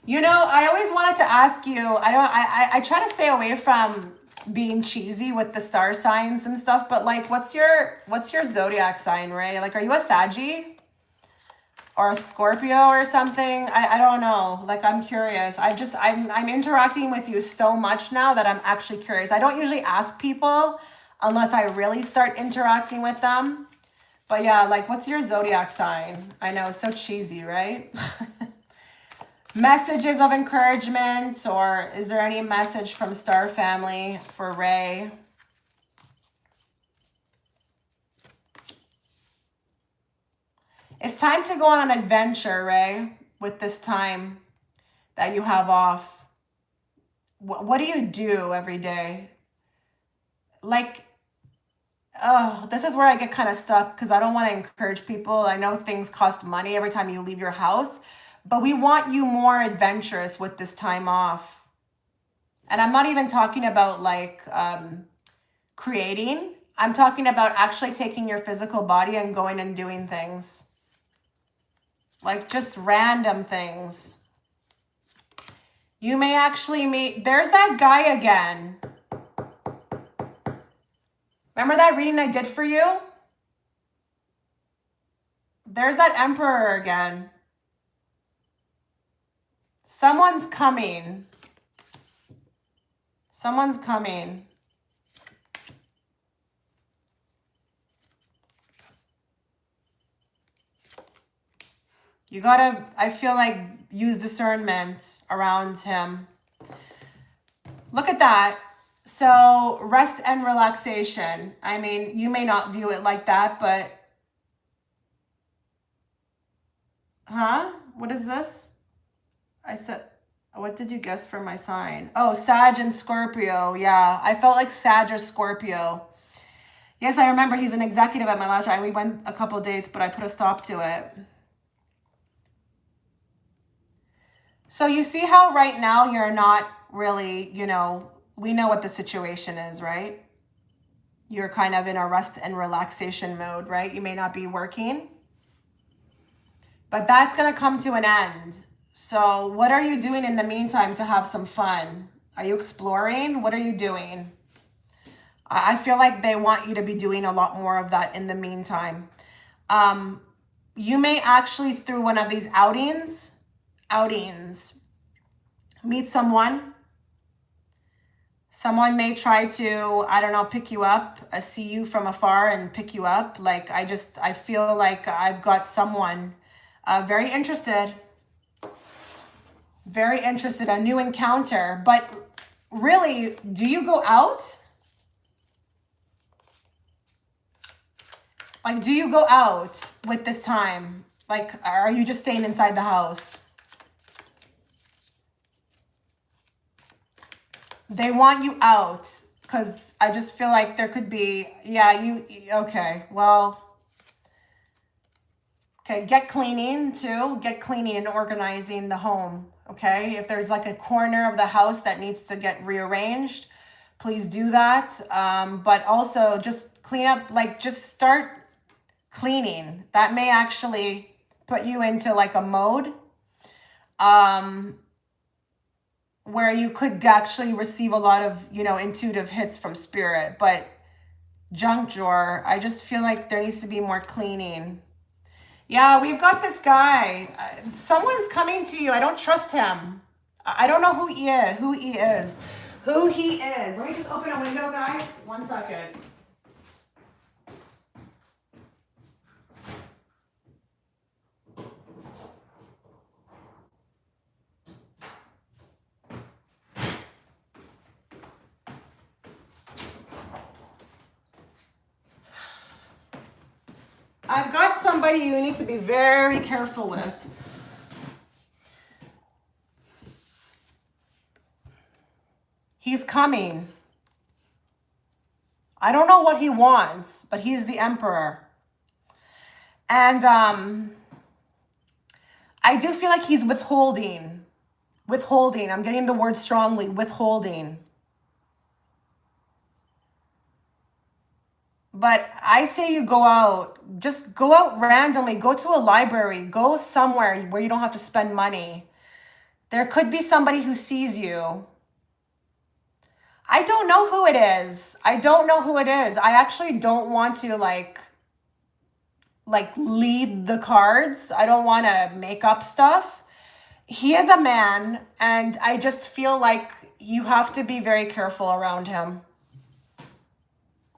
You know, I always wanted to ask you, I try to stay away from being cheesy with the star signs and stuff, but like, what's your zodiac sign, Ray? Like, are you a Saggy or a Scorpio or something? I don't know. Like, I'm curious. I'm interacting with you so much now that I'm actually curious. I don't usually ask people unless I really start interacting with them. But yeah, like, what's your zodiac sign? I know, it's so cheesy, right? Messages of encouragement, or is there any message from Star Family for Ray? It's time to go on an adventure, Ray, with this time that you have off. What do you do every day? Like, oh, this is where I get kind of stuck because I don't want to encourage people. I know things cost money every time you leave your house, but we want you more adventurous with this time off. And I'm not even talking about like creating. I'm talking about actually taking your physical body and going and doing things. Like just random things. You may actually meet, there's that guy again. Remember that reading I did for you? There's that Emperor again. Someone's coming. Someone's coming. You gotta, I feel like, use discernment around him. Look at that. So rest and relaxation. I mean, you may not view it like that, but... Huh? What is this? I said, what did you guess for my sign? Oh, Sag and Scorpio. Yeah, I felt like Sag or Scorpio. Yes, I remember he's an executive at my last job. We went a couple dates, but I put a stop to it. So you see how right now you're not really, you know, we know what the situation is, right? You're kind of in a rest and relaxation mode, right? You may not be working, but that's going to come to an end. So what are you doing in the meantime to have some fun? Are you exploring? What are you doing? I feel like they want you to be doing a lot more of that in the meantime. You may actually, through one of these outings, meet someone. Someone may try to, I don't know, pick you up, see you from afar and pick you up. Like, I feel like I've got someone very interested, a new encounter. But really, do you go out? Like, do you go out with this time? Like, are you just staying inside the house? They want you out because I just feel like there could be, yeah, okay, well, okay, get cleaning too. Get cleaning and organizing the home, okay? If there's like a corner of the house that needs to get rearranged, please do that. But also just clean up, like just start cleaning. That may actually put you into like a mode where you could actually receive a lot of, you know, intuitive hits from spirit. But junk drawer, I just feel like there needs to be more cleaning. Yeah, we've got this guy. Someone's coming to you. I don't trust him. I don't know who he is. Let me just open a window, guys. 1 second. I've got somebody you need to be very careful with. He's coming. I don't know what he wants, but he's the Emperor. And I do feel like he's withholding. Withholding. I'm getting the word strongly. Withholding. But I say you go out. Just go out randomly. Go to a library. Go somewhere where you don't have to spend money. There could be somebody who sees you. I don't know who it is. I actually don't want to like lead the cards. I don't want to make up stuff. He is a man, and I just feel like you have to be very careful around him.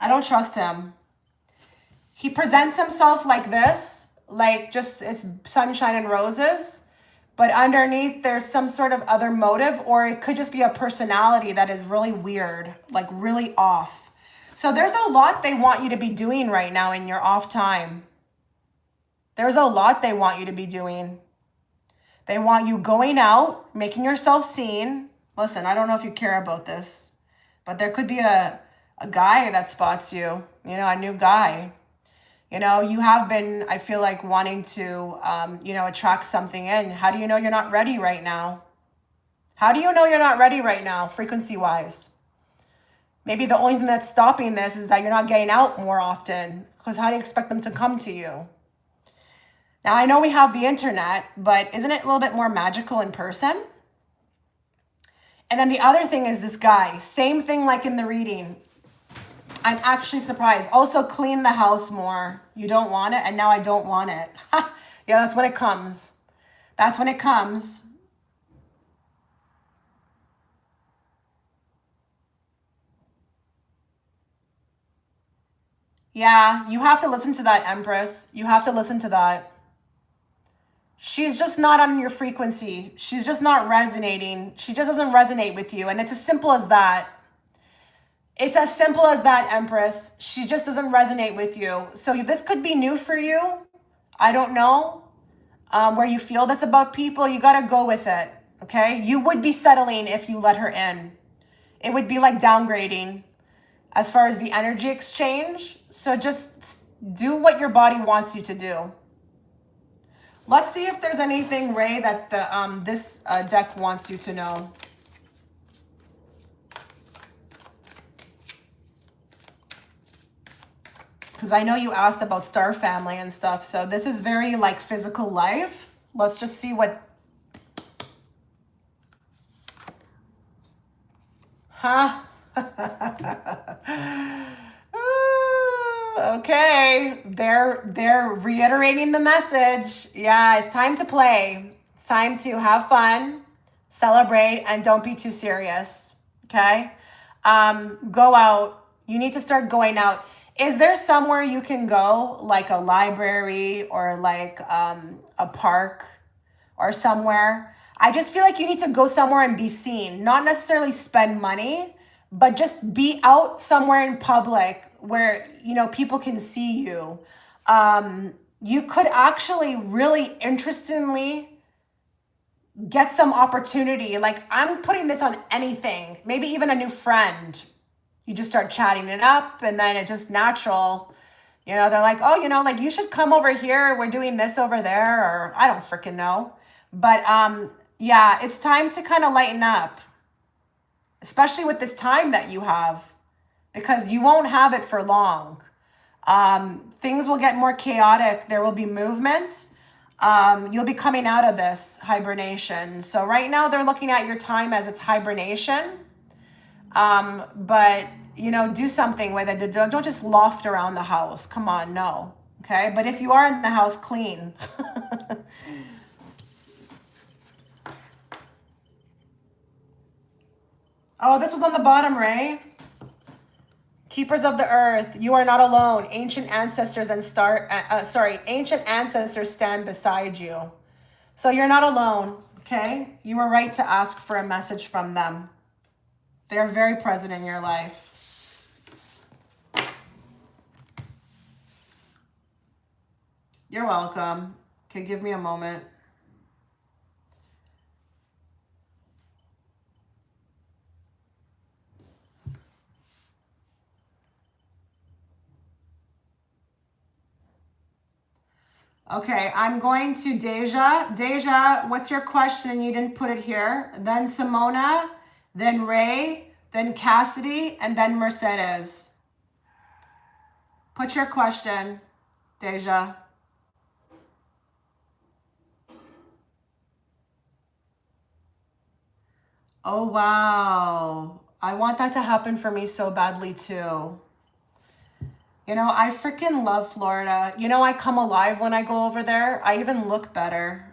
I don't trust him. He presents himself like this, like just it's sunshine and roses, but underneath there's some sort of other motive, or it could just be a personality that is really weird, like really off. So there's a lot they want you to be doing right now in your off time. There's a lot they want you to be doing. They want you going out, making yourself seen. Listen, I don't know if you care about this, but there could be a guy that spots you, you know, a new guy. You know, you have been, I feel like, wanting to, you know, attract something in. How do you know you're not ready right now? How do you know you're not ready right now, frequency-wise? Maybe the only thing that's stopping this is that you're not getting out more often, because how do you expect them to come to you? Now, I know we have the internet, but isn't it a little bit more magical in person? And then the other thing is this guy. Same thing like in the reading. I'm actually surprised. Also, clean the house more. You don't want it, and now I don't want it. Yeah, that's when it comes. That's when it comes. Yeah, you have to listen to that, Empress. You have to listen to that. She's just not on your frequency. She's just not resonating. She just doesn't resonate with you. And it's as simple as that. It's as simple as that, Empress. She just doesn't resonate with you. So this could be new for you. I don't know where you feel this about people. You got to go with it. Okay. You would be settling if you let her in. It would be like downgrading as far as the energy exchange. So just do what your body wants you to do. Let's see if there's anything, Ray, that this deck wants you to know. Because I know you asked about star family and stuff. So this is very like physical life. Let's just see what... Huh? Okay, they're reiterating the message. Yeah, it's time to play. It's time to have fun, celebrate, and don't be too serious. Okay, go out. You need to start going out. Is there somewhere you can go, like a library or like a park or somewhere? I just feel like you need to go somewhere and be seen, not necessarily spend money, but just be out somewhere in public where, you know, people can see you. You could actually really interestingly get some opportunity. Like, I'm putting this on anything, maybe even a new friend. You just start chatting it up, and then it's just natural. You know, they're like, oh, you know, like, you should come over here. We're doing this over there, or I don't freaking know. But yeah, it's time to kind of lighten up, especially with this time that you have, because you won't have it for long. Things will get more chaotic. There will be movement. You'll be coming out of this hibernation. So right now they're looking at your time as it's hibernation. But, you know, do something with it. Don't just loft around the house. Come on, no. Okay, but if you are in the house, clean. Oh, this was on the bottom, Ray. Keepers of the earth, you are not alone. Ancient ancestors and ancient ancestors stand beside you. So you're not alone, okay? You were right to ask for a message from them. They're very present in your life. You're welcome. Okay, give me a moment. Okay, I'm going to Deja. Deja, what's your question? You didn't put it here. Then Simona, then Ray, then Cassidy, and then Mercedes. Put your question, Deja. Oh, wow. I want that to happen for me so badly, too. You know, I freaking love Florida. You know, I come alive when I go over there. I even look better.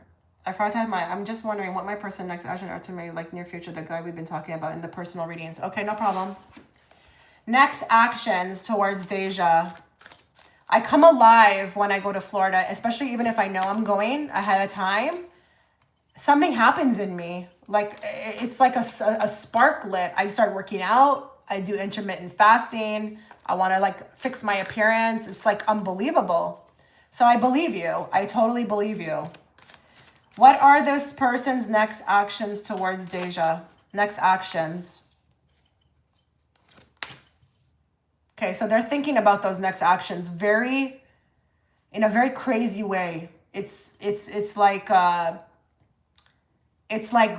I forgot to have I'm just wondering what my person next action are to me, like near future, the guy we've been talking about in the personal readings. Okay, no problem. Next actions towards Deja. I come alive when I go to Florida, especially even if I know I'm going ahead of time. something happens in me. Like it's like a spark lit. I start working out. I do intermittent fasting. I want to like fix my appearance. It's like unbelievable. So I believe you. I totally believe you. What are this person's next actions towards Deja? Next actions. Okay, so they're thinking about those next actions in a very crazy way. It's like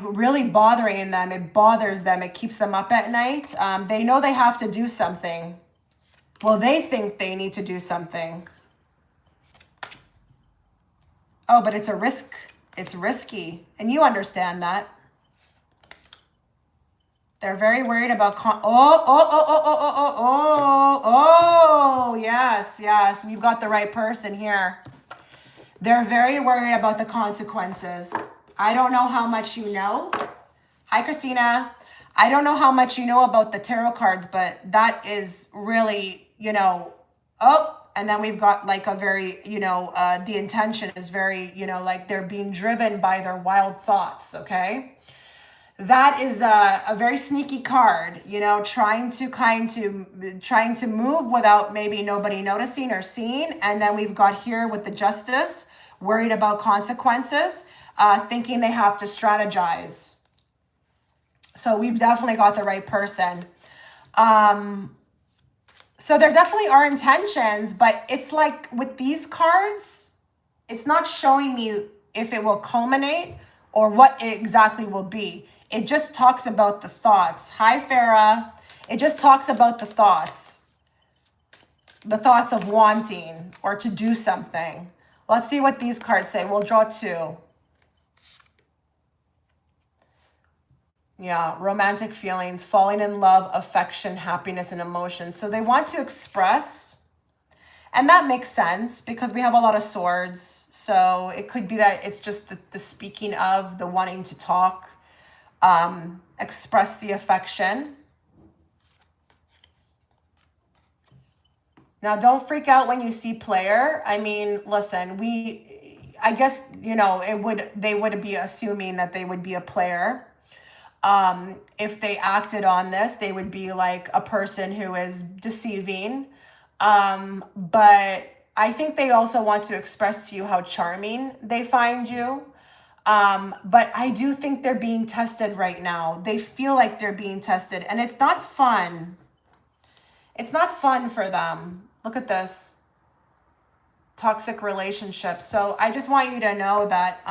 really bothering them. It bothers them. It keeps them up at night. They know they have to do something. Well, they think they need to do something. Oh, but it's a risk. It's risky. And you understand that. They're very worried about yes, we've got the right person here. They're very worried about the consequences. I don't know how much you know. Hi, Christina. I don't know how much you know about the tarot cards, but that is really, and then we've got like a very, the intention is very, like they're being driven by their wild thoughts, okay? That is a very sneaky card, trying to move without maybe nobody noticing or seeing. And then we've got here with the Justice, worried about consequences, thinking they have to strategize. So we've definitely got the right person. So there definitely are intentions, but it's like with these cards, it's not showing me if it will culminate or what it exactly will be. It just talks about the thoughts. Hi, Farah. It just talks about the thoughts of wanting or to do something. Let's see what these cards say. We'll draw two. Yeah, romantic feelings, falling in love, affection, happiness, and emotions. So they want to express, and that makes sense because we have a lot of swords. So it could be that it's just the speaking of, the wanting to talk, express the affection. Now, don't freak out when you see player. I mean, listen, I guess, they would be assuming that they would be a player. If they acted on this, they would be like a person who is deceiving. But I think they also want to express to you how charming they find you. But I do think they're being tested right now. They feel like they're being tested, and it's not fun. It's not fun for them. Look at this. Toxic relationship. So I just want you to know that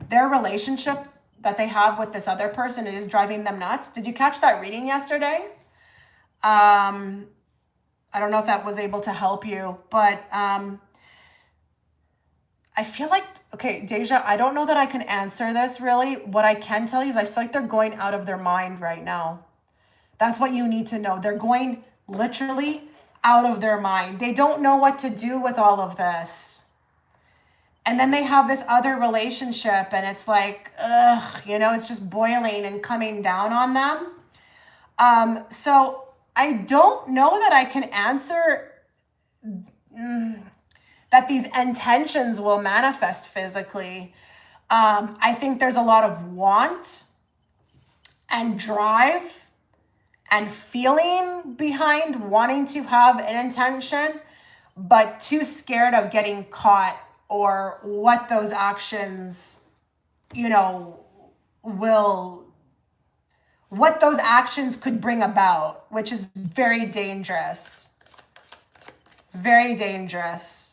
their relationship that they have with this other person is driving them nuts. Did you catch that reading yesterday? I don't know if that was able to help you, but I feel like, okay, Deja, I don't know that I can answer this really. What I can tell you is I feel like they're going out of their mind right now. That's what you need to know. They're going literally out of their mind. They don't know what to do with all of this. And then they have this other relationship and it's like, it's just boiling and coming down on them. So I don't know that I can answer that these intentions will manifest physically. I think there's a lot of want and drive and feeling behind wanting to have an intention, but too scared of getting caught or what those actions, what those actions could bring about, which is very dangerous. Very dangerous.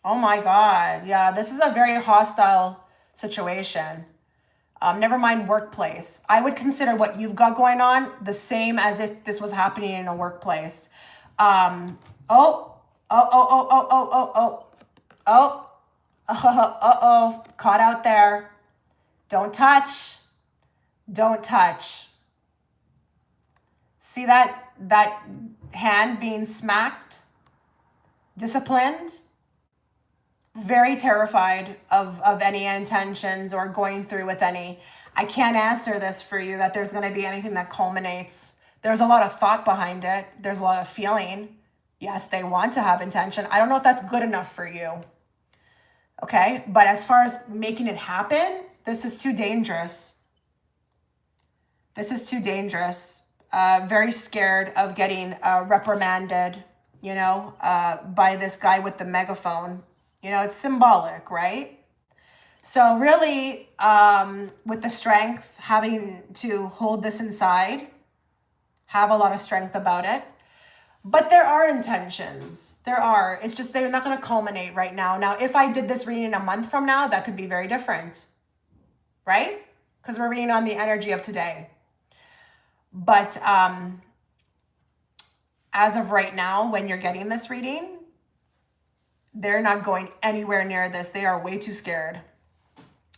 Oh my God. Yeah, this is a very hostile situation. Never mind workplace. I would consider what you've got going on the same as if this was happening in a workplace. Caught out there. Don't touch. Don't touch. See that hand being smacked? Disciplined? Very terrified of any intentions or going through with any. I can't answer this for you, that there's going to be anything that culminates. There's a lot of thought behind it. There's a lot of feeling. Yes, they want to have intention. I don't know if that's good enough for you. Okay, but as far as making it happen, this is too dangerous. This is too dangerous. Very scared of getting reprimanded, you know, by this guy with the megaphone. You know, it's symbolic, right? So really, with the strength, having to hold this inside, have a lot of strength about it. But there are intentions. There are. It's just they're not going to culminate right now. Now, if I did this reading a month from now, that could be very different, right? Because we're reading on the energy of today. But as of right now, when you're getting this reading, they're not going anywhere near this. They are way too scared.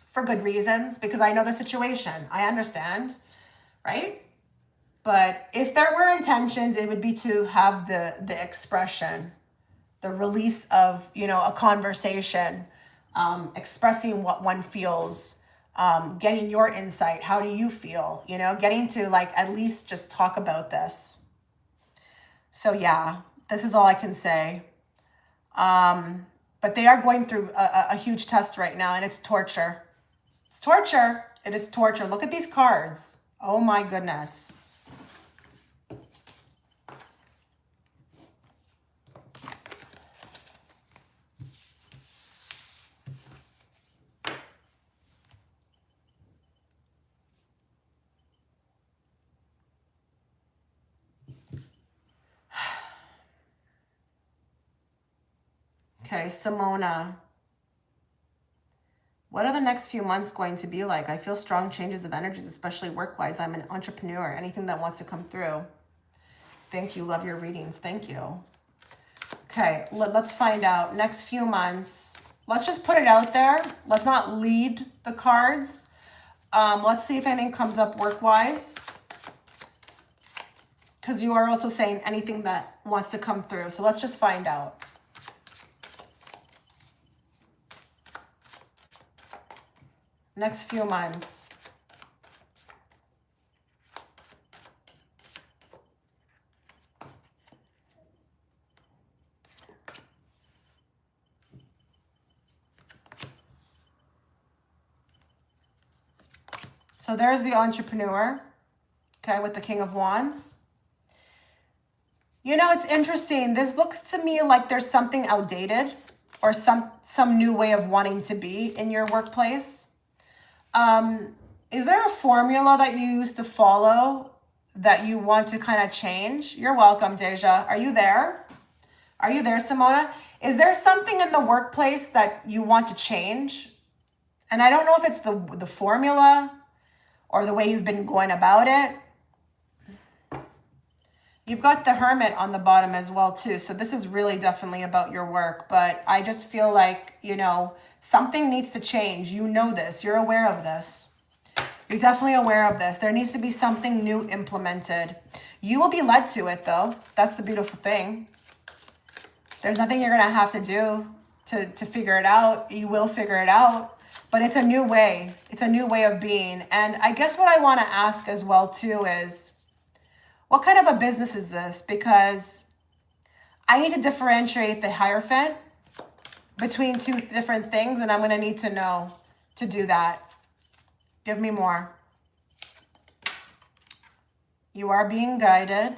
For good reasons, because I know the situation. I understand, right? But if there were intentions, it would be to have the expression, the release of, you know, a conversation, expressing what one feels, getting your insight. How do you feel? You know, getting to like at least just talk about this. So yeah, this is all I can say. But they are going through a huge test right now, and it's torture. It's torture. It is torture. Look at these cards. Oh my goodness. Okay, Simona. What are the next few months going to be like? I feel strong changes of energies, especially work-wise. I'm an entrepreneur. Anything that wants to come through. Thank you. Love your readings. Thank you. Okay, let's find out. Next few months. Let's just put it out there. Let's not lead the cards. Let's see if anything comes up work-wise. Because you are also saying anything that wants to come through. So let's just find out. Next few months. So there's the entrepreneur, okay, with the King of Wands. You know, it's interesting. This looks to me like there's something outdated or some new way of wanting to be in your workplace. Is there a formula that you used to follow that you want to kind of change? You're welcome, Deja. Are you there? Are you there, Simona? Is there something in the workplace that you want to change? And I don't know if it's the formula or the way you've been going about it. You've got the Hermit on the bottom as well, too. So this is really definitely about your work. But I just feel like, you know, something needs to change. You know this. You're aware of this. You're definitely aware of this. There needs to be something new implemented. You will be led to it, though. That's the beautiful thing. There's nothing you're going to have to do to figure it out. You will figure it out. But it's a new way. It's a new way of being. And I guess what I want to ask as well, too, is what kind of a business is this? Because I need to differentiate the Hierophant between two different things, and I'm going to need to know to do that. Give me more. You are being guided.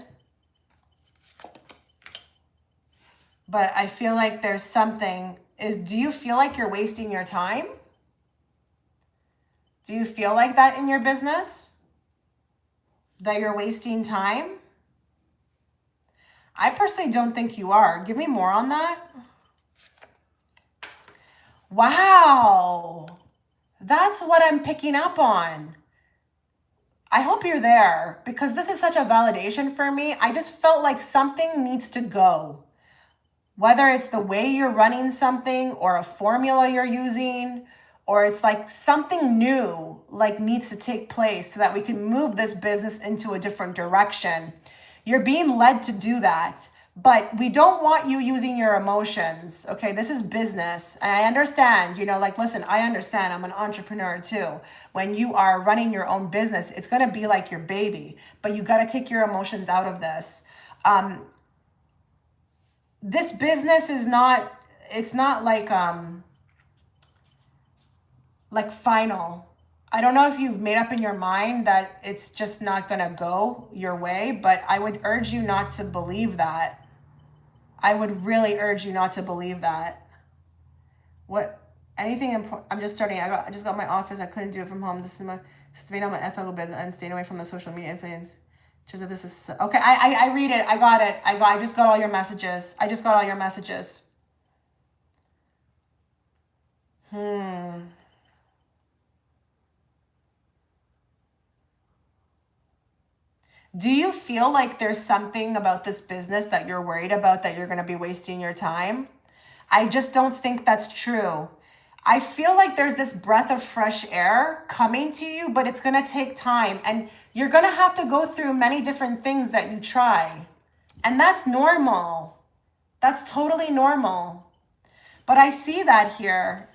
But I feel like there's something. Do you feel like you're wasting your time? Do you feel like that in your business? That you're wasting time? I personally don't think you are. Give me more on that. Wow. That's what I'm picking up on. I hope you're there because this is such a validation for me. I just felt like something needs to go. Whether it's the way you're running something or a formula you're using, or it's like something new like needs to take place so that we can move this business into a different direction. You're being led to do that, But we don't want you using your emotions. Okay, this is business. And I understand, like, listen, I understand. I'm an entrepreneur too. When you are running your own business, it's going to be like your baby, but you got to take your emotions out of this. This business is not, it's not like final. I don't know if you've made up in your mind that it's just not going to go your way, but I would urge you not to believe that. I would really urge you not to believe that. What, anything important? I'm just starting. I just got my office. I couldn't do it from home. This is staying on my ethical business and staying away from the social media influence. Just that this is okay. I read it. I got it. I just got all your messages. I just got all your messages. Do you feel like there's something about this business that you're worried about, that you're going to be wasting your time? I just don't think that's true. I feel like there's this breath of fresh air coming to you, but it's going to take time. And you're going to have to go through many different things that you try. And that's normal. That's totally normal. But I see that here.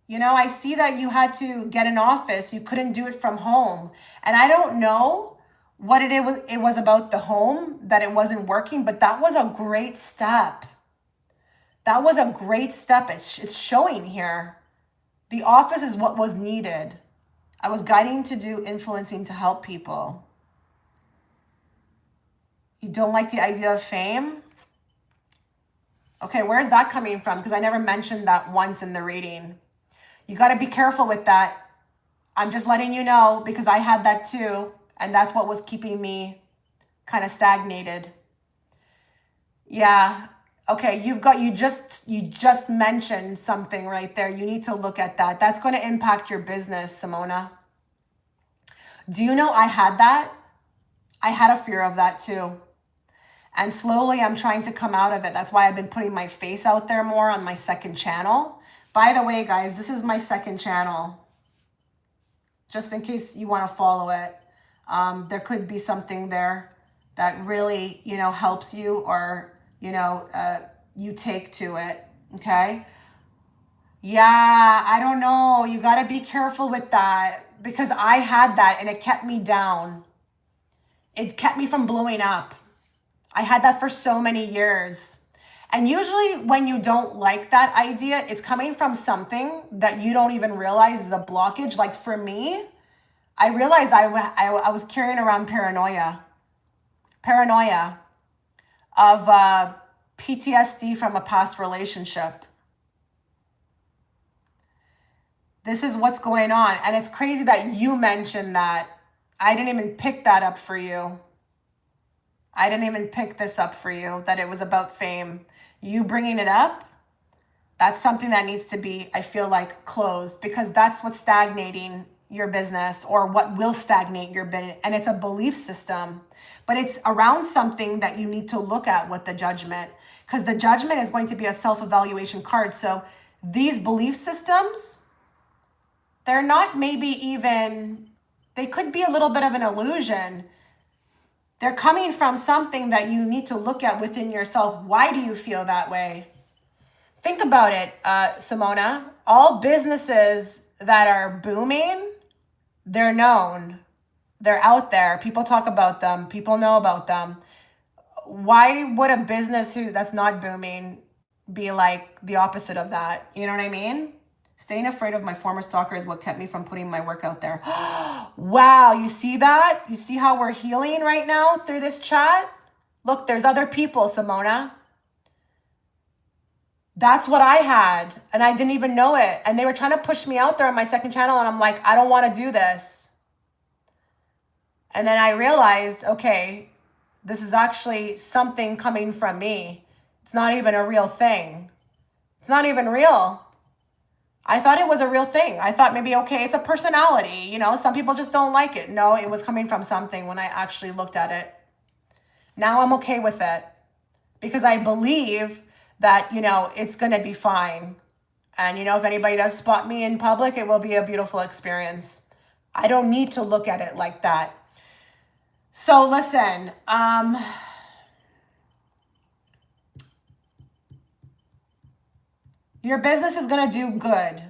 I see that you had to get an office. You couldn't do it from home. And I don't know what it was about the home that it wasn't working, but that was a great step. That was a great step. It's showing here. The office is what was needed. I was guiding to do influencing to help people. You don't like the idea of fame? Okay, where's that coming from? Because I never mentioned that once in the reading. You got to be careful with that. I'm just letting you know, because I had that too. And that's what was keeping me kind of stagnated. Yeah. Okay, you just mentioned something right there. You need to look at that. That's going to impact your business, Simona. Do you know I had that? I had a fear of that too. And slowly I'm trying to come out of it. That's why I've been putting my face out there more on my second channel. By the way, guys, this is my second channel. Just in case you want to follow it. There could be something there that really, helps you, or, you take to it. Okay. Yeah, I don't know. You got to be careful with that, because I had that and it kept me down. It kept me from blowing up. I had that for so many years. And usually when you don't like that idea, it's coming from something that you don't even realize is a blockage. Like for me, I realized I was carrying around paranoia of PTSD from a past relationship. This is what's going on. And it's crazy that you mentioned that. I didn't even pick that up for you. I didn't even pick this up for you, that it was about fame. You bringing it up, that's something that needs to be, I feel like, closed, because that's what's stagnating your business, or what will stagnate your business. And it's a belief system, but it's around something that you need to look at with the judgment, because the judgment is going to be a self-evaluation card. So these belief systems, they're not maybe even, they could be a little bit of an illusion. They're coming from something that you need to look at within yourself. Why do you feel that way? Think about it, Simona. All businesses that are booming, they're known. They're out there. People talk about them. People know about them. Why would a business that's not booming be like the opposite of that? You know what I mean? Staying afraid of my former stalker is what kept me from putting my work out there. Wow, you see that? You see how we're healing right now through this chat? Look, there's other people, Simona. That's what I had, and I didn't even know it. And they were trying to push me out there on my second channel, and I'm like, I don't want to do this. And then I realized, okay, this is actually something coming from me. It's not even a real thing. It's not even real. I thought it was a real thing. I thought maybe, okay, it's a personality. Some people just don't like it. No, it was coming from something when I actually looked at it. Now I'm okay with it, because I believe that, it's going to be fine. And, if anybody does spot me in public, it will be a beautiful experience. I don't need to look at it like that. So listen, Your business is going to do good.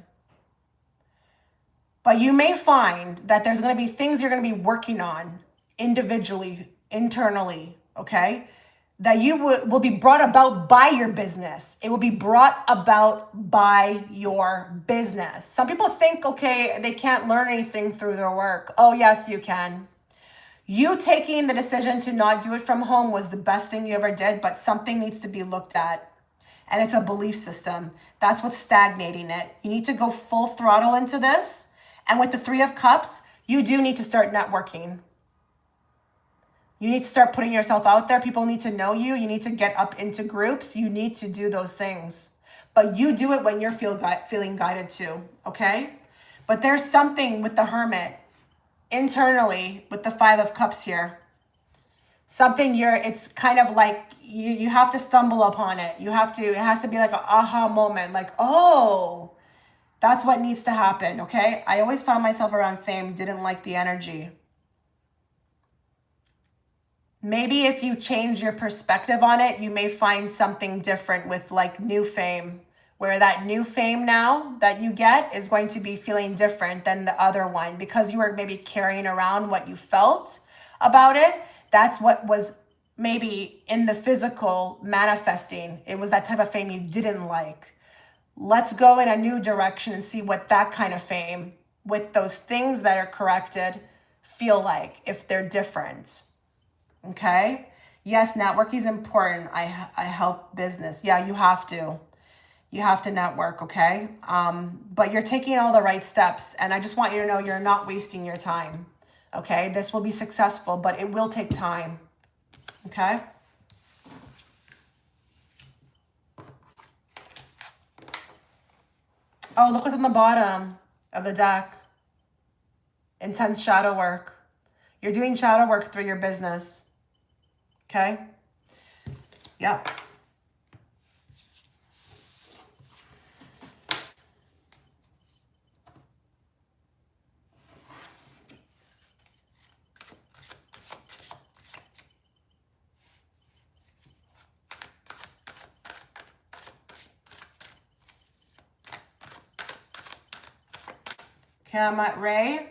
But you may find that there's going to be things you're going to be working on individually, internally, okay? That you will be brought about by your business. It will be brought about by your business. Some people think, okay, they can't learn anything through their work. Oh, yes, you can. You taking the decision to not do it from home was the best thing you ever did, but something needs to be looked at. And it's a belief system. That's what's stagnating it. You need to go full throttle into this. And with the Three of Cups, you do need to start networking. You need to start putting yourself out there. People need to know you. You need to get up into groups. You need to do those things. But you do it when you're feeling guided to, okay? But there's something with the Hermit internally with the Five of Cups here. Something it's kind of like you have to stumble upon it. It has to be like an aha moment. Like, oh, that's what needs to happen, okay? I always found myself around fame, didn't like the energy. Maybe if you change your perspective on it, you may find something different with like new fame, where that new fame now that you get is going to be feeling different than the other one because you were maybe carrying around what you felt about it. That's what was maybe in the physical manifesting. It was that type of fame you didn't like. Let's go in a new direction and see what that kind of fame with those things that are corrected feel like if they're different. Okay? Yes, networking is important. I help business. Yeah, you have to. You have to network, okay? But you're taking all the right steps. And I just want you to know you're not wasting your time. Okay? This will be successful, but it will take time. Okay? Oh, look what's on the bottom of the deck. Intense shadow work. You're doing shadow work through your business. Okay? Yeah. Okay, I'm at Ray.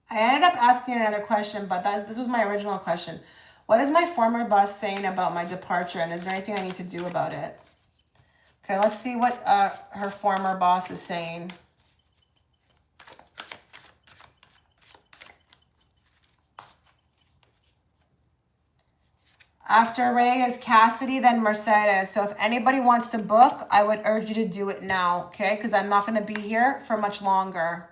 I ended up asking another question, but this was my original question. What is my former boss saying about my departure, and is there anything I need to do about it? Okay, let's see what her former boss is saying. After Ray is Cassidy, then Mercedes. So if anybody wants to book, I would urge you to do it now, okay? Because I'm not going to be here for much longer.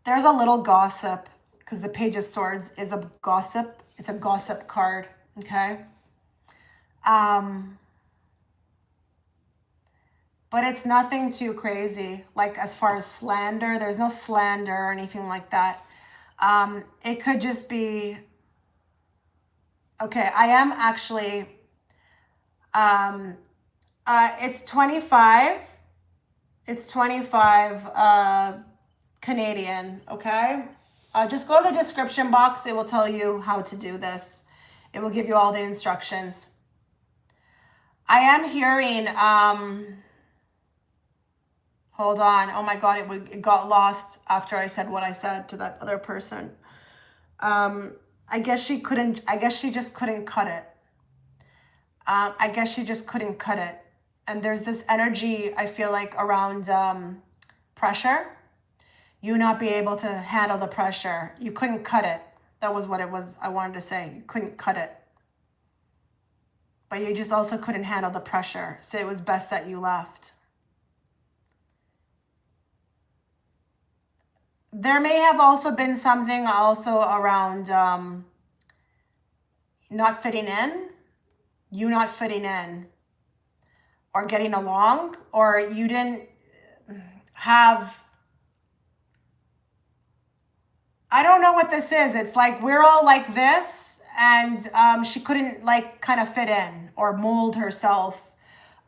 There's a little gossip because the Page of Swords is a gossip. It's a gossip card, okay? But it's nothing too crazy. Like as far as slander, there's no slander or anything like that. It could just be, okay, I am actually, it's 25. It's 25 Canadian, okay? Just go to the description box. It will tell you how to do this. It will give you all the instructions. I am hearing, hold on. Oh my God, it got lost after I said what I said to that other person. I guess she just couldn't cut it. I guess she just couldn't cut it. And there's this energy, I feel like, around pressure. You not being able to handle the pressure. You couldn't cut it. That was what it was I wanted to say. You couldn't cut it. But you just also couldn't handle the pressure. So it was best that you left. There may have also been something also around not fitting in. You not fitting in. Or getting along. Or you didn't have I don't know what this is. It's like we're all like this, and she couldn't like kind of fit in or mold herself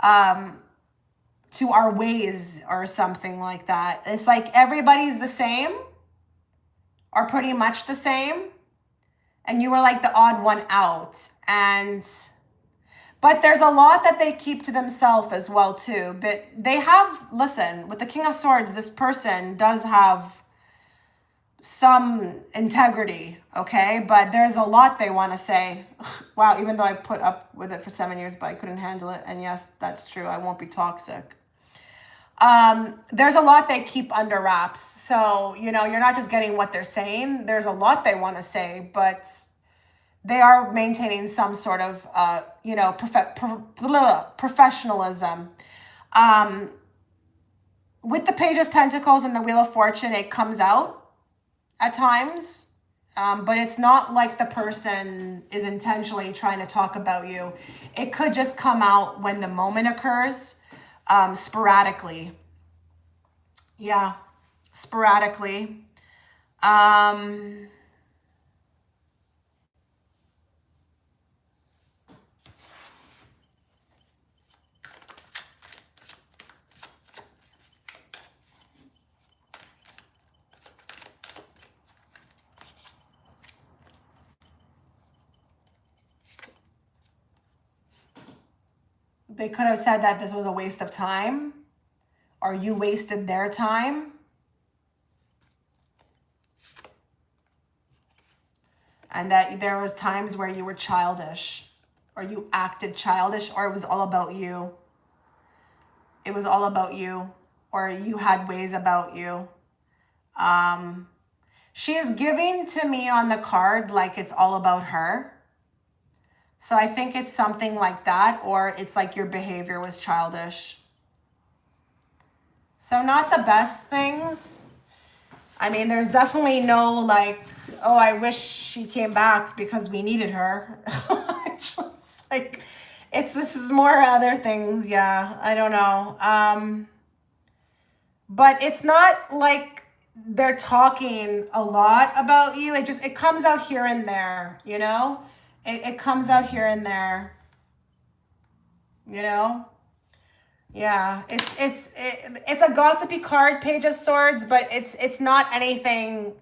to our ways or something like that. It's like everybody's the same or pretty much the same, and you were like the odd one out. But there's a lot that they keep to themselves as well too. But they have, listen, with the King of Swords, this person does have some integrity, okay? But there's a lot they want to say. Wow, even though I put up with it for 7 years, but I couldn't handle it. And yes, that's true. I won't be toxic. There's a lot they keep under wraps. So, you know, you're not just getting what they're saying. There's a lot they want to say, but they are maintaining some sort of, you know, professionalism. With the Page of Pentacles and the Wheel of Fortune, it comes out at times, but it's not like the person is intentionally trying to talk about you. It could just come out when the moment occurs, sporadically. Yeah, sporadically. They could have said that this was a waste of time, or you wasted their time. And that there was times where you were childish, or you acted childish, or it was all about you. It was all about you, or you had ways about you. She is giving to me on the card like it's all about her. So I think it's something like that, or it's like your behavior was childish. So not the best things. I mean, there's definitely no like, oh, I wish she came back because we needed her. Just like, this is more other things. Yeah, I don't know. But it's not like they're talking a lot about you. It comes out here and there, you know? It comes out here and there, you know? Yeah, it's a gossipy card, Page of Swords, but it's not anything.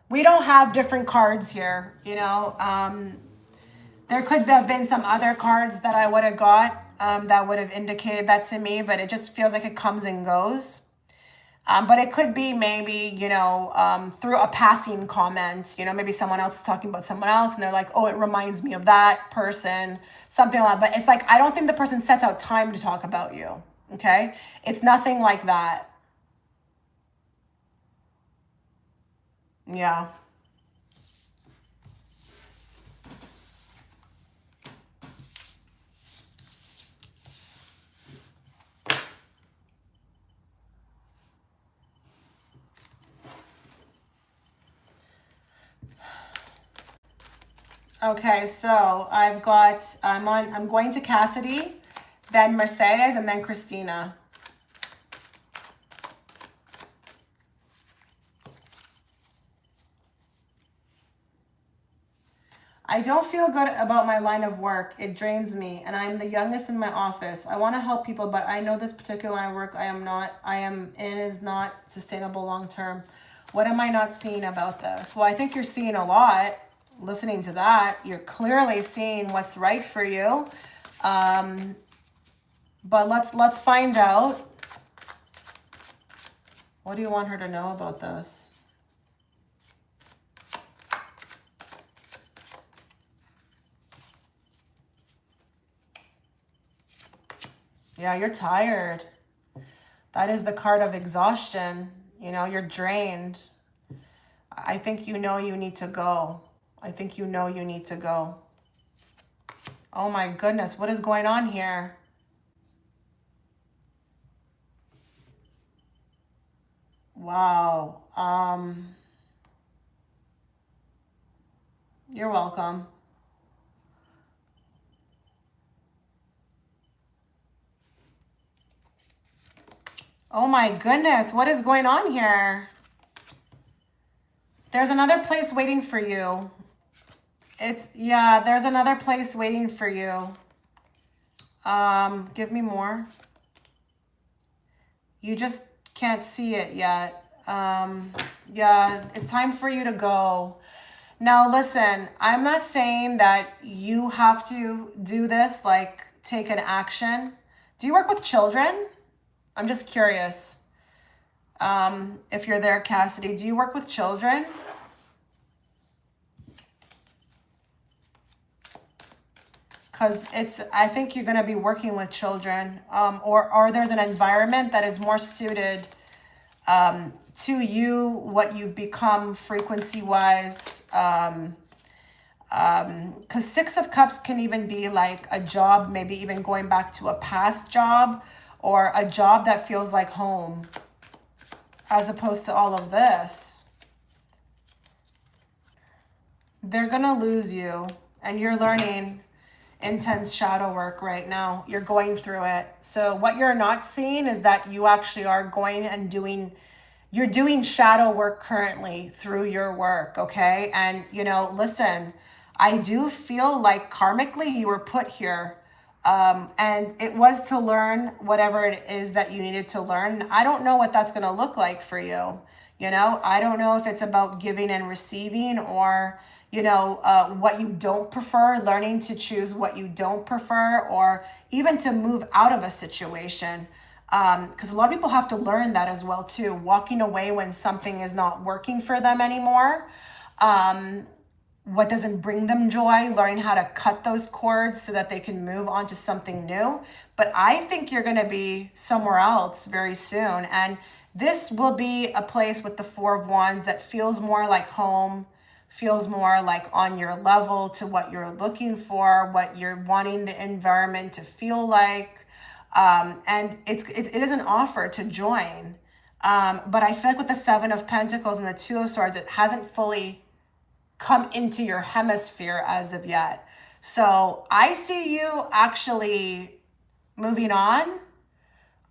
We don't have different cards here, you know? There could have been some other cards that I would have got that would have indicated that to me, but it just feels like it comes and goes. But it could be maybe, you know, through a passing comment, you know, maybe someone else is talking about someone else and they're like, oh, it reminds me of that person, something like that. But it's like, I don't think the person sets out time to talk about you, okay? It's nothing like that. Yeah. Okay, so I'm going to Cassidy, then Mercedes, and then Christina. I don't feel good about my line of work. It drains me, and I'm the youngest in my office. I want to help people, but I know this particular line of work I am in is not sustainable long term. What am I not seeing about this? Well, I think you're seeing a lot. Listening to that, you're clearly seeing what's right for you. But let's find out. What do you want her to know about this? Yeah, you're tired. That is the card of exhaustion. You know, you're drained. I think you know you need to go. I think you know you need to go. Oh my goodness, what is going on here? Wow. You're welcome. Oh my goodness, what is going on here? There's another place waiting for you. Yeah, there's another place waiting for you. Give me more. You just can't see it yet. Yeah, it's time for you to go. Now, listen, I'm not saying that you have to do this, like take an action. Do you work with children? I'm just curious. If you're there, Cassidy, do you work with children? Because I think you're going to be working with children, or there's an environment that is more suited to you, what you've become frequency-wise. Because Six of Cups can even be like a job, maybe even going back to a past job, or a job that feels like home, as opposed to all of this. They're going to lose you, and you're learning intense shadow work right now. You're going through it. So what you're not seeing is that you actually are going and you're doing shadow work currently through your work, okay? And, you know, listen, I do feel like karmically you were put here, and it was to learn whatever it is that you needed to learn. I don't know what that's going to look like for you. You know, I don't know if it's about giving and receiving, or you know, what you don't prefer, learning to choose what you don't prefer, or even to move out of a situation. Because a lot of people have to learn that as well too, walking away when something is not working for them anymore. What doesn't bring them joy, learning how to cut those cords so that they can move on to something new. But I think you're going to be somewhere else very soon. And this will be a place with the Four of Wands that feels more like home, feels more like on your level to what you're looking for, what you're wanting the environment to feel like. And it is an offer to join. But I feel like with the Seven of Pentacles and the Two of Swords, it hasn't fully come into your hemisphere as of yet. So I see you actually moving on.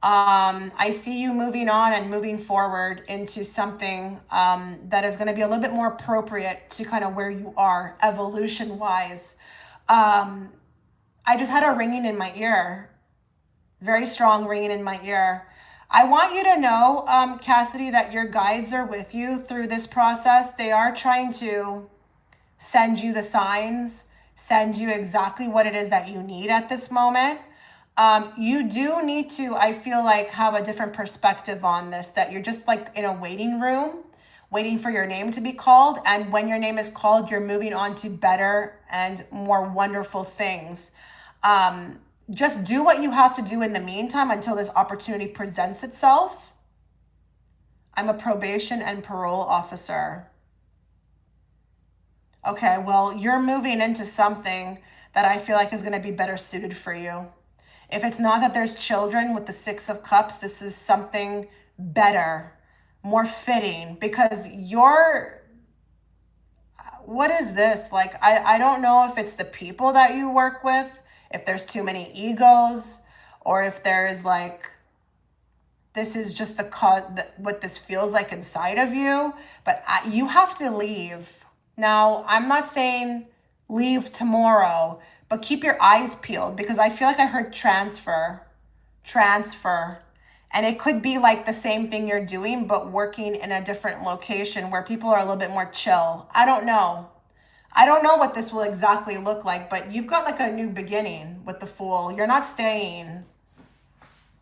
I see you moving on and moving forward into something that is going to be a little bit more appropriate to kind of where you are evolution wise. I just had a ringing in my ear, very strong ringing in my ear. I want you to know, Cassidy, that your guides are with you through this process. They are trying to send you the signs, send you exactly what it is that you need at this moment. You do need to, I feel like, have a different perspective on this, that you're just like in a waiting room, waiting for your name to be called. And when your name is called, you're moving on to better and more wonderful things. Just do what you have to do in the meantime until this opportunity presents itself. I'm a probation and parole officer. Okay, well, you're moving into something that I feel like is going to be better suited for you. If it's not that there's children with the Six of Cups, this is something better, more fitting, because what is this? Like, I don't know if it's the people that you work with, if there's too many egos, or if there's like, this is just the cause, what this feels like inside of you, but you have to leave. Now, I'm not saying leave tomorrow, but keep your eyes peeled, because I feel like I heard transfer. And it could be like the same thing you're doing, but working in a different location where people are a little bit more chill. I don't know. I don't know what this will exactly look like, but you've got like a new beginning with the Fool. You're not staying.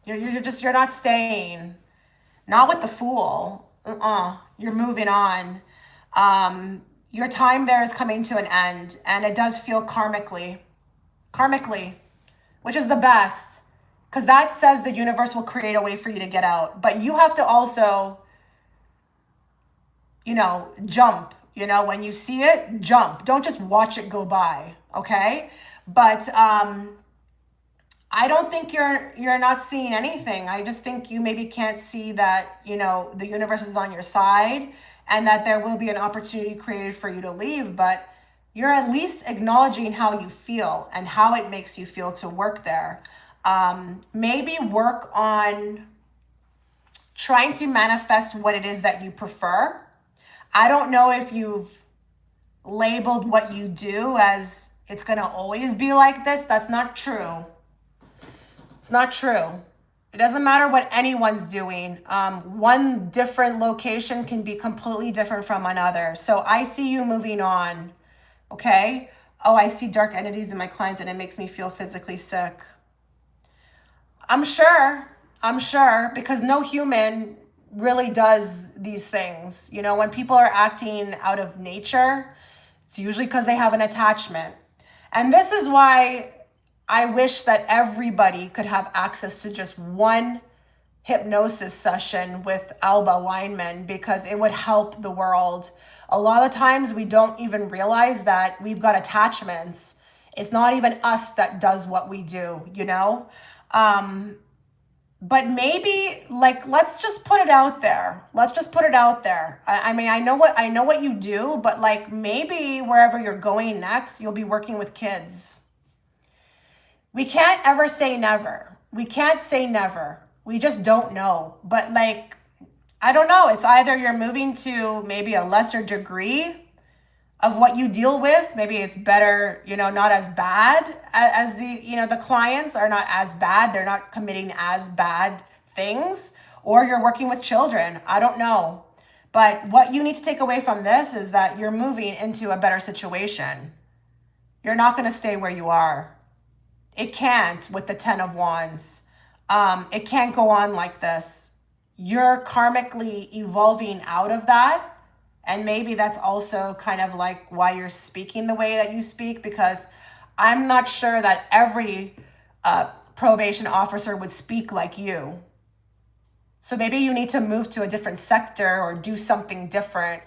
You're not staying. Not with the Fool. You're moving on. Your time there is coming to an end, and it does feel karmically, which is the best, because that says the universe will create a way for you to get out. But you have to also, you know, jump. You know, when you see it, jump. Don't just watch it go by, okay? But I don't think you're not seeing anything. I just think you maybe can't see that, you know, the universe is on your side, and that there will be an opportunity created for you to leave, but you're at least acknowledging how you feel and how it makes you feel to work there. Maybe work on trying to manifest what it is that you prefer. I don't know if you've labeled what you do as it's going to always be like this. That's not true. It's not true. It doesn't matter what anyone's doing. One different location can be completely different from another. So I see you moving on. Okay. Oh, I see dark entities in my clients and it makes me feel physically sick. I'm sure, because no human really does these things. You know, when people are acting out of nature, it's usually because they have an attachment. And this is why I wish that everybody could have access to just one hypnosis session with Alba Weinman, because it would help the world. A lot of times we don't even realize that we've got attachments. It's not even us that does what we do, you know? But maybe, like, let's just put it out there. Let's just put it out there. I mean, I know what you do, but like maybe wherever you're going next, you'll be working with kids. We can't ever say never. We can't say never. We just don't know. But like, I don't know. It's either you're moving to maybe a lesser degree of what you deal with. Maybe it's better, you know, not as bad as the, you know, the clients are not as bad. They're not committing as bad things, or you're working with children. I don't know. But what you need to take away from this is that you're moving into a better situation. You're not going to stay where you are. It can't with the 10 of Wands. It can't go on like this. You're karmically evolving out of that. And maybe that's also kind of like why you're speaking the way that you speak, because I'm not sure that every probation officer would speak like you. So maybe you need to move to a different sector or do something different,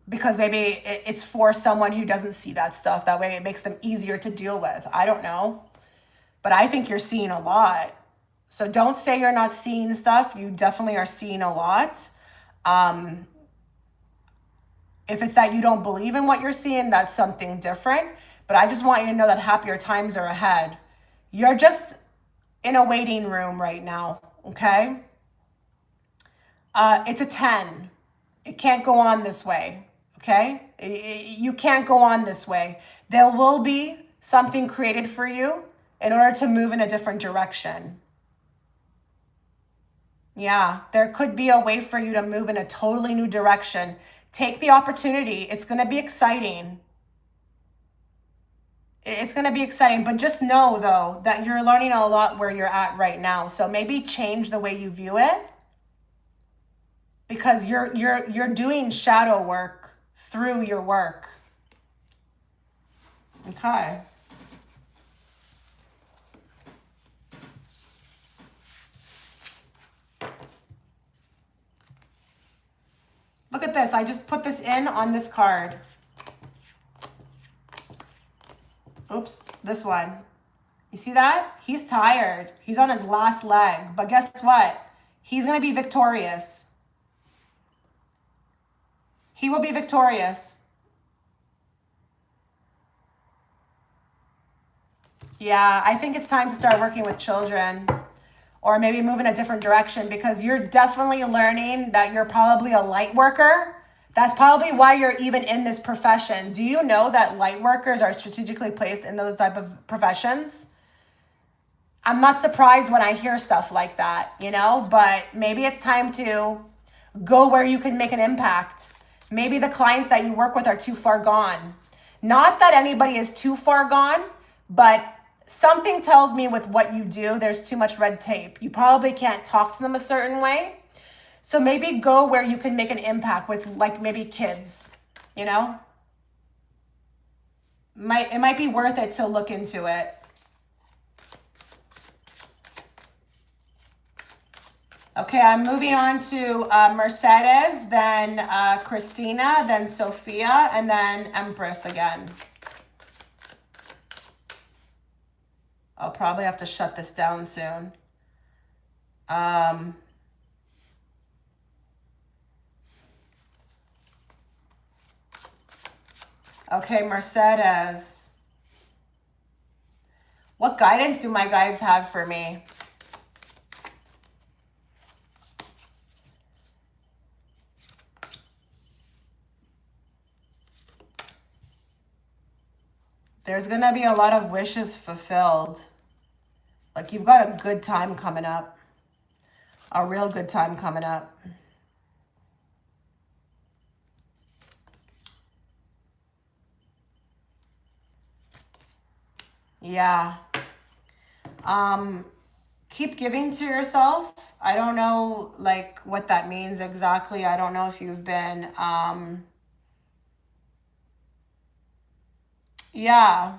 because maybe it's for someone who doesn't see that stuff. That way it makes them easier to deal with. I don't know. But I think you're seeing a lot. So don't say you're not seeing stuff. You definitely are seeing a lot. If it's that you don't believe in what you're seeing, that's something different. But I just want you to know that happier times are ahead. You're just in a waiting room right now, okay? It's a 10. It can't go on this way, okay? You can't go on this way. There will be something created for you in order to move in a different direction. Yeah, there could be a way for you to move in a totally new direction. Take the opportunity. It's going to be exciting. It's going to be exciting, but just know though that you're learning a lot where you're at right now. So maybe change the way you view it, because you're doing shadow work through your work. Okay. Look at this. I just put this in on this card. Oops, this one. You see that? He's tired. He's on his last leg. But guess what? He's going to be victorious. He will be victorious. Yeah, I think it's time to start working with children, or maybe move in a different direction, because you're definitely learning that you're probably a light worker. That's probably why you're even in this profession. Do you know that light workers are strategically placed in those type of professions? I'm not surprised when I hear stuff like that, you know, but maybe it's time to go where you can make an impact. Maybe the clients that you work with are too far gone. Not that anybody is too far gone, but something tells me with what you do, there's too much red tape. You probably can't talk to them a certain way. So maybe go where you can make an impact with, like, maybe kids, you know? It might be worth it to look into it. Okay, I'm moving on to Mercedes, then Christina, then Sophia, and then Empress again. I'll probably have to shut this down soon. Okay, Mercedes. What guidance do my guides have for me? There's going to be a lot of wishes fulfilled. Like you've got a good time coming up. A real good time coming up. Yeah. Keep giving to yourself. I don't know like what that means exactly. I don't know if you've been, yeah.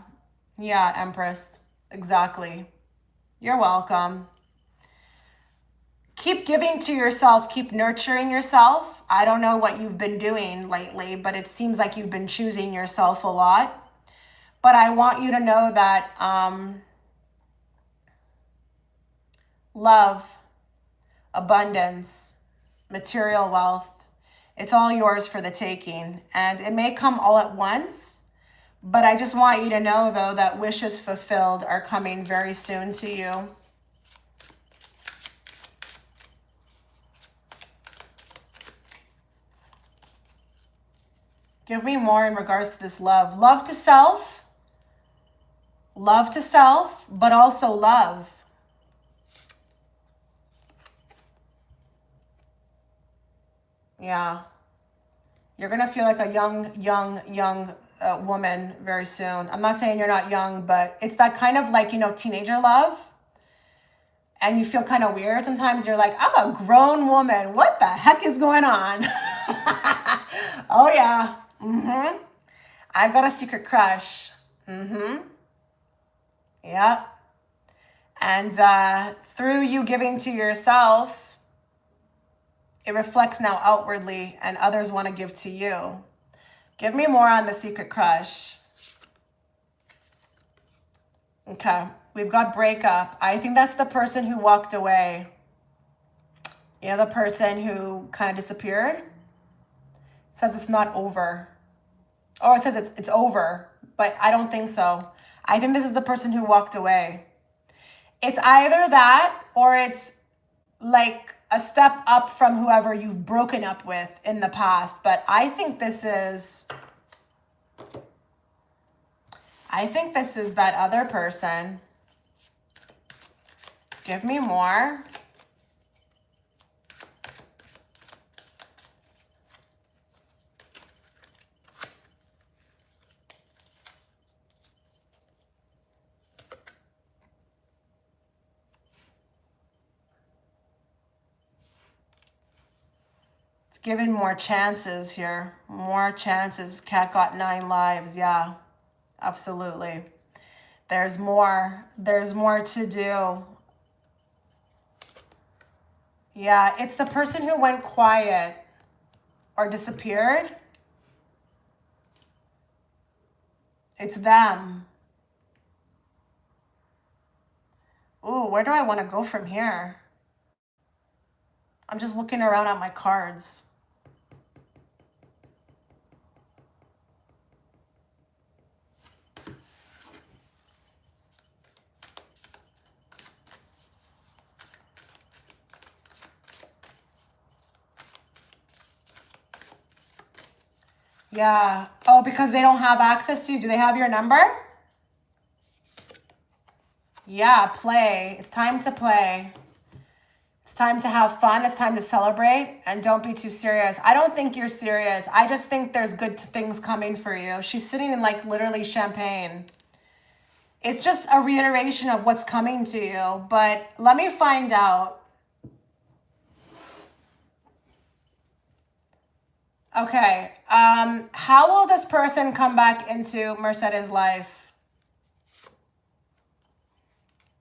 Yeah, Empress. Exactly. You're welcome. Keep giving to yourself. Keep nurturing yourself. I don't know what you've been doing lately, but it seems like you've been choosing yourself a lot. But I want you to know that love, abundance, material wealth, it's all yours for the taking. And it may come all at once, but I just want you to know, though, that wishes fulfilled are coming very soon to you. Give me more in regards to this love. Love to self, but also love. Yeah. You're going to feel like a young woman very soon. I'm not saying you're not young, but it's that kind of like, you know, teenager love. And you feel kind of weird. Sometimes you're like, I'm a grown woman. What the heck is going on? Oh, yeah. I've got a secret crush. Yeah. And through you giving to yourself, it reflects now outwardly, and others want to give to you. Give me more on the secret crush. Okay. We've got breakup. I think that's the person who walked away. You know, the person who kind of disappeared. It says it's not over. Oh, it says it's over, but I don't think so. I think this is the person who walked away. It's either that or it's like a step up from whoever you've broken up with in the past. But I think this is that other person. Give me more. It's giving more chances here. More chances. Cat got 9 lives. Yeah, absolutely. There's more. There's more to do. Yeah, it's the person who went quiet or disappeared. It's them. Ooh, where do I want to go from here? I'm just looking around at my cards. Yeah. Oh, because they don't have access to you. Do they have your number? Yeah, play. It's time to play. It's time to have fun. It's time to celebrate. And don't be too serious. I don't think you're serious. I just think there's good things coming for you. She's sitting in like literally champagne. It's just a reiteration of what's coming to you. But let me find out. Okay. How will this person come back into Mercedes' life?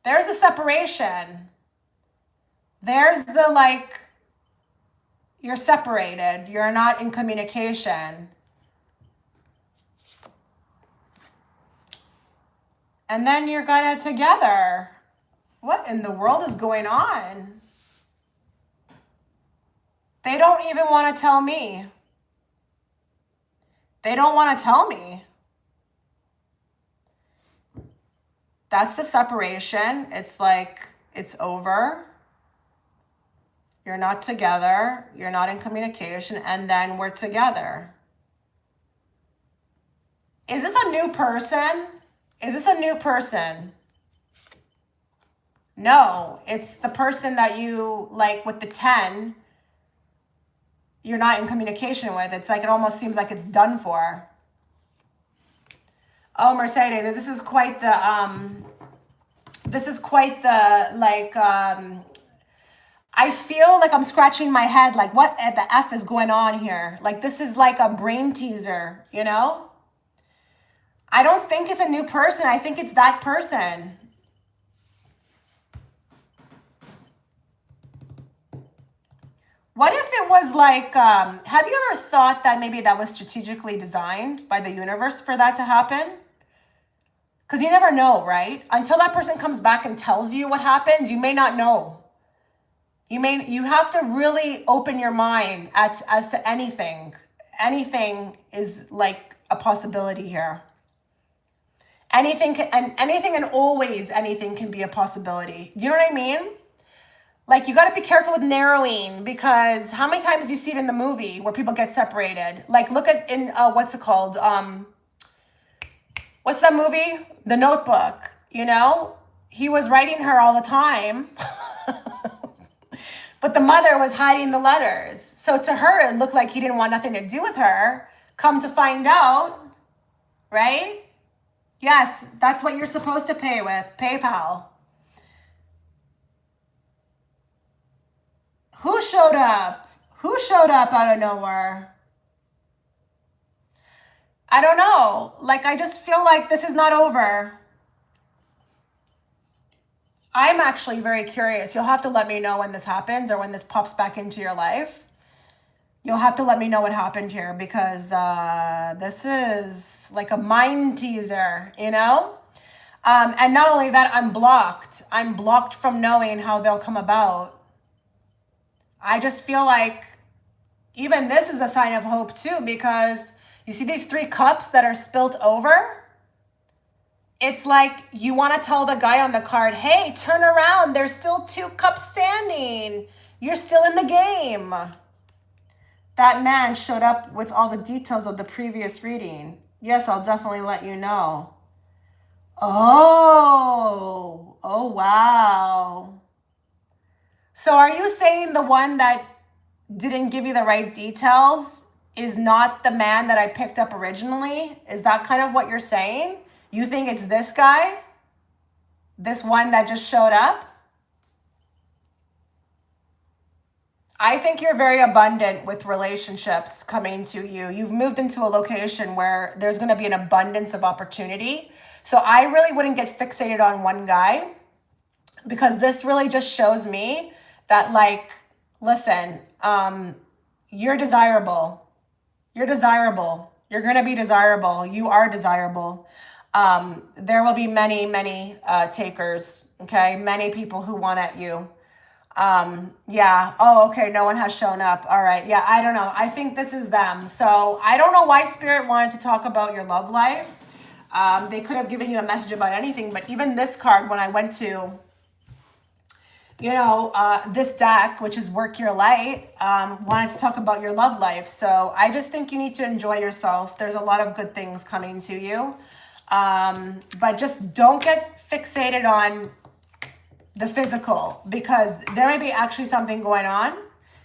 There's a separation. There's the like, you're separated. You're not in communication. And then you're gonna together. What in the world is going on? They don't even want to tell me. They don't want to tell me. That's the separation. It's like, it's over. You're not together. You're not in communication. And then we're together. Is this a new person? Is this a new person? No, it's the person that you like with the 10. You're not in communication with. It's like it almost seems like it's done for. Oh, Mercedes, this is quite the like I feel like I'm scratching my head like what the F is going on here? Like this is like a brain teaser, you know? I don't think it's a new person. I think it's that person. What if it was like, have you ever thought that maybe that was strategically designed by the universe for that to happen? Because you never know, right? Until that person comes back and tells you what happened, you may not know. You have to really open your mind as to anything. Anything is like a possibility here. Anything and always anything can be a possibility. You know what I mean? Like you got to be careful with narrowing because how many times do you see it in the movie where people get separated? Like look at in what's it called? What's that movie? The Notebook. You know, he was writing her all the time, but the mother was hiding the letters. So to her, it looked like he didn't want nothing to do with her. Come to find out, right? Yes, that's what you're supposed to pay with PayPal. Who showed up? Who showed up out of nowhere? I don't know. Like, I just feel like this is not over. I'm actually very curious. You'll have to let me know when this happens or when this pops back into your life. You'll have to let me know what happened here because this is like a mind teaser, you know? And not only that, I'm blocked. I'm blocked from knowing how they'll come about. I just feel like even this is a sign of hope too, because you see these 3 cups that are spilt over? It's like you want to tell the guy on the card, hey, turn around. There's still 2 cups standing. You're still in the game. That man showed up with all the details of the previous reading. Yes, I'll definitely let you know. Oh, wow. So are you saying the one that didn't give you the right details is not the man that I picked up originally? Is that kind of what you're saying? You think it's this guy? This one that just showed up? I think you're very abundant with relationships coming to you. You've moved into a location where there's going to be an abundance of opportunity. So I really wouldn't get fixated on one guy because this really just shows me that, like, listen, you're desirable. You're desirable. You're going to be desirable. You are desirable. There will be many takers, okay? Many people who want at you. Yeah. Oh, okay. No one has shown up. All right. Yeah. I don't know. I think this is them. So I don't know why Spirit wanted to talk about your love life. They could have given you a message about anything, but even this card, when I went to, you know, this deck, which is Work Your Light, wanted to talk about your love life. So I just think you need to enjoy yourself. There's a lot of good things coming to you. But just don't get fixated on the physical because there may be actually something going on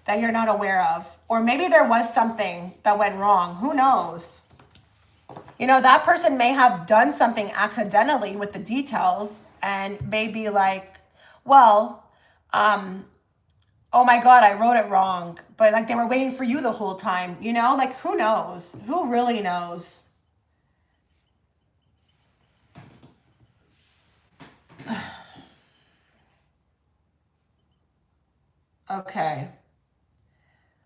that you're not aware of. Or maybe there was something that went wrong. Who knows? You know, that person may have done something accidentally with the details and may be like, well, oh my God, I wrote it wrong. But like they were waiting for you the whole time, you know, like who knows? Who really knows? Okay.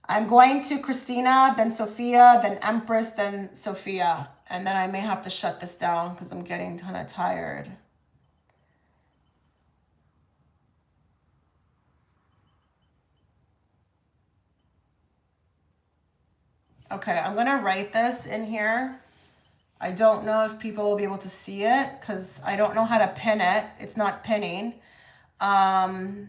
I'm going to Christina, then Sophia, then Empress, then Sophia. And then I may have to shut this down because I'm getting kind of tired. Okay, I'm going to write this in here. I don't know if people will be able to see it because I don't know how to pin it. It's not pinning. Hi.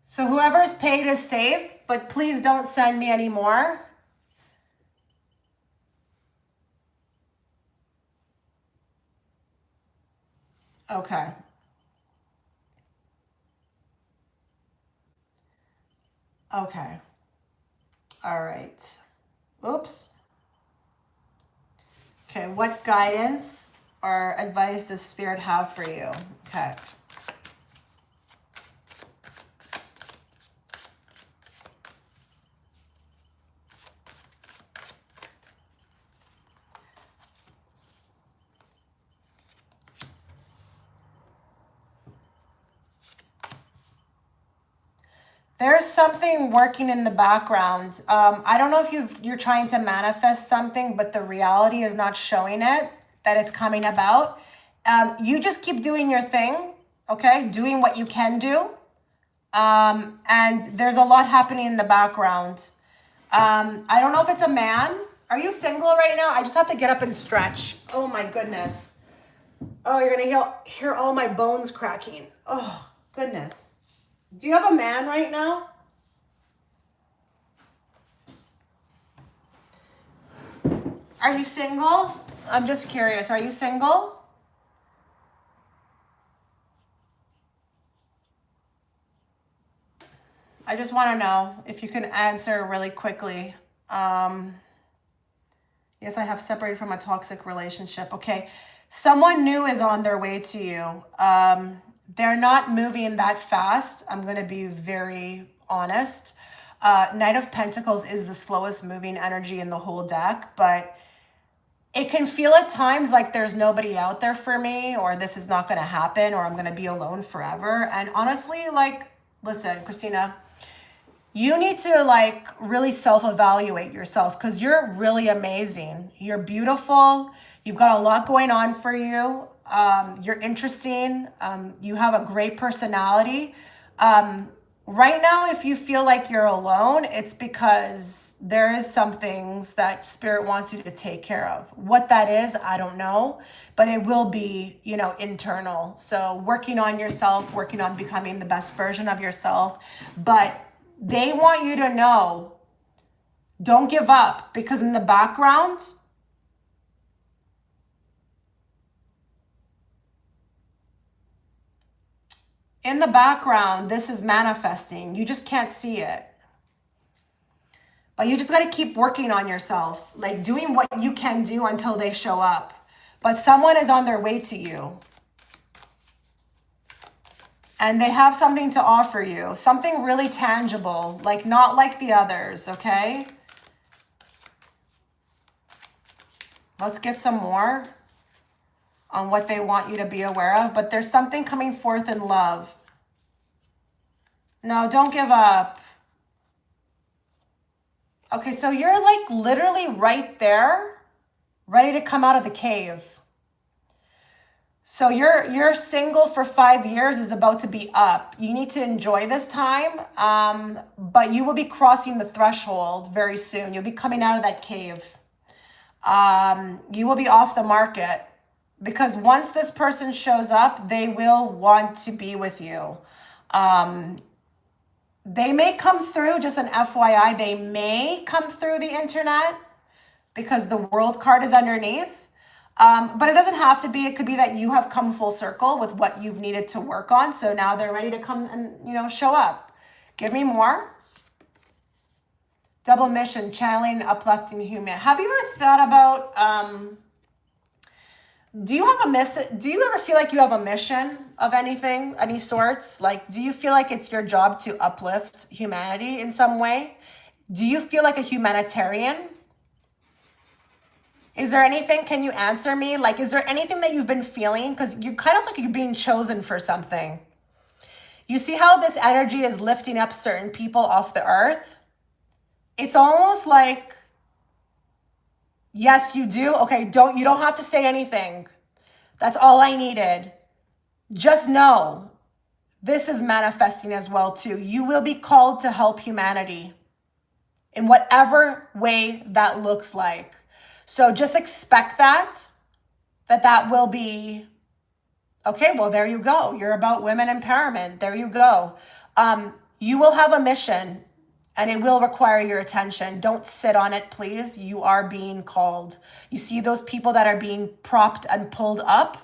So whoever's paid is safe, but please don't send me any more. Okay. Okay. All right. Oops. Okay. What guidance or advice does Spirit have for you? Okay. There's something working in the background. I don't know if you're trying to manifest something, but the reality is not showing it, that it's coming about. You just keep doing your thing, okay? Doing what you can do. And there's a lot happening in the background. I don't know if it's a man. Are you single right now? I just have to get up and stretch. Oh my goodness. Oh, you're gonna hear all my bones cracking. Oh, goodness. Do you have a man right now? Are you single? I'm just curious. Are you single? I just want to know if you can answer really quickly. Yes, I have separated from a toxic relationship. Okay. Someone new is on their way to you. They're not moving that fast. I'm going to be very honest. Knight of Pentacles is the slowest moving energy in the whole deck, but it can feel at times like there's nobody out there for me, or this is not going to happen, or I'm going to be alone forever. And honestly, like, listen, Christina, you need to like really self-evaluate yourself, because you're really amazing. You're beautiful. You've got a lot going on for you. You're interesting. You have a great personality. Right now, if you feel like you're alone, it's because there is some things that Spirit wants you to take care of. What that is, I don't know, but it will be, internal. So working on yourself, working on becoming the best version of yourself. But they want you to know, don't give up, because in the background, this is manifesting. You just can't see it. But you just got to keep working on yourself, like doing what you can do until they show up. But someone is on their way to you. And they have something to offer you, something really tangible, like not like the others, okay? Let's get some more on what they want you to be aware of. But there's something coming forth in love. No, don't give up. Okay, so you're like literally right there, ready to come out of the cave. So you're single for 5 years is about to be up. You need to enjoy this time, but you will be crossing the threshold very soon. You'll be coming out of that cave. You will be off the market, because once this person shows up, they will want to be with you. They may come through, just an FYI, they may come through the internet because the world card is underneath. But it doesn't have to be. It could be that you have come full circle with what you've needed to work on. So now they're ready to come and, show up. Give me more. Double mission, channeling, uplifting human. Have you ever thought about, do you ever feel like you have a mission of anything, any sorts? Like, do you feel like it's your job to uplift humanity in some way? Do you feel like a humanitarian? Is there anything, can you answer me? Like, is there anything that you've been feeling? Because you're kind of like you're being chosen for something. You see how this energy is lifting up certain people off the earth? It's almost like, yes, you do. Okay, you don't have to say anything. That's all I needed. Just know this is manifesting as well too. You will be called to help humanity in whatever way that looks like. So just expect that will be, okay, well, there you go. You're about women empowerment. There you go. You will have a mission and it will require your attention. Don't sit on it, please. You are being called. You see those people that are being propped and pulled up?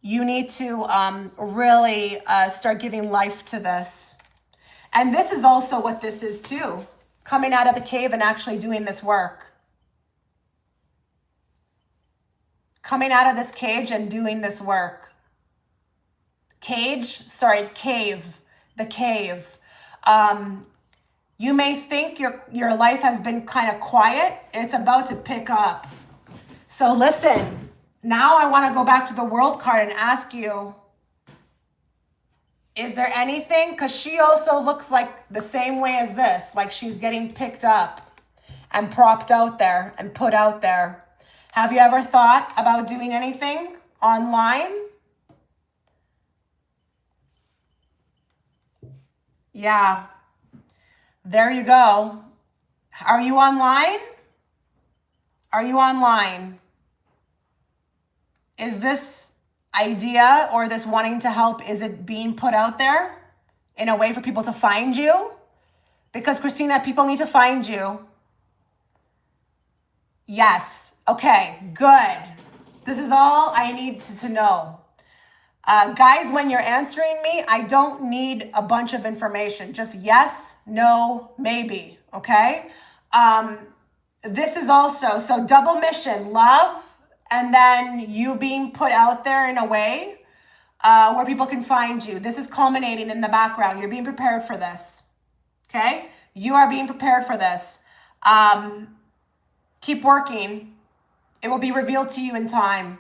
You need to really start giving life to this. And this is also what this is too. Coming out of the cave and actually doing this work. Coming out of this cage and doing this work. Cage, sorry, cave, the cave. You may think your life has been kind of quiet. It's about to pick up. So listen, now I want to go back to the world card and ask you, is there anything? Because she also looks like the same way as this, like she's getting picked up and propped out there and put out there. Have you ever thought about doing anything online? Yeah. There you go. Are you online? Are you online? Is this idea or this wanting to help, is it being put out there in a way for people to find you? Because Christina, people need to find you. Yes. Okay, good. This is all I need to know. Guys, when you're answering me, I don't need a bunch of information. Just yes, no, maybe, okay? This is also, so double mission, love, and then you being put out there in a way where people can find you. This is culminating in the background. You're being prepared for this, okay? You are being prepared for this. Keep working. It will be revealed to you in time.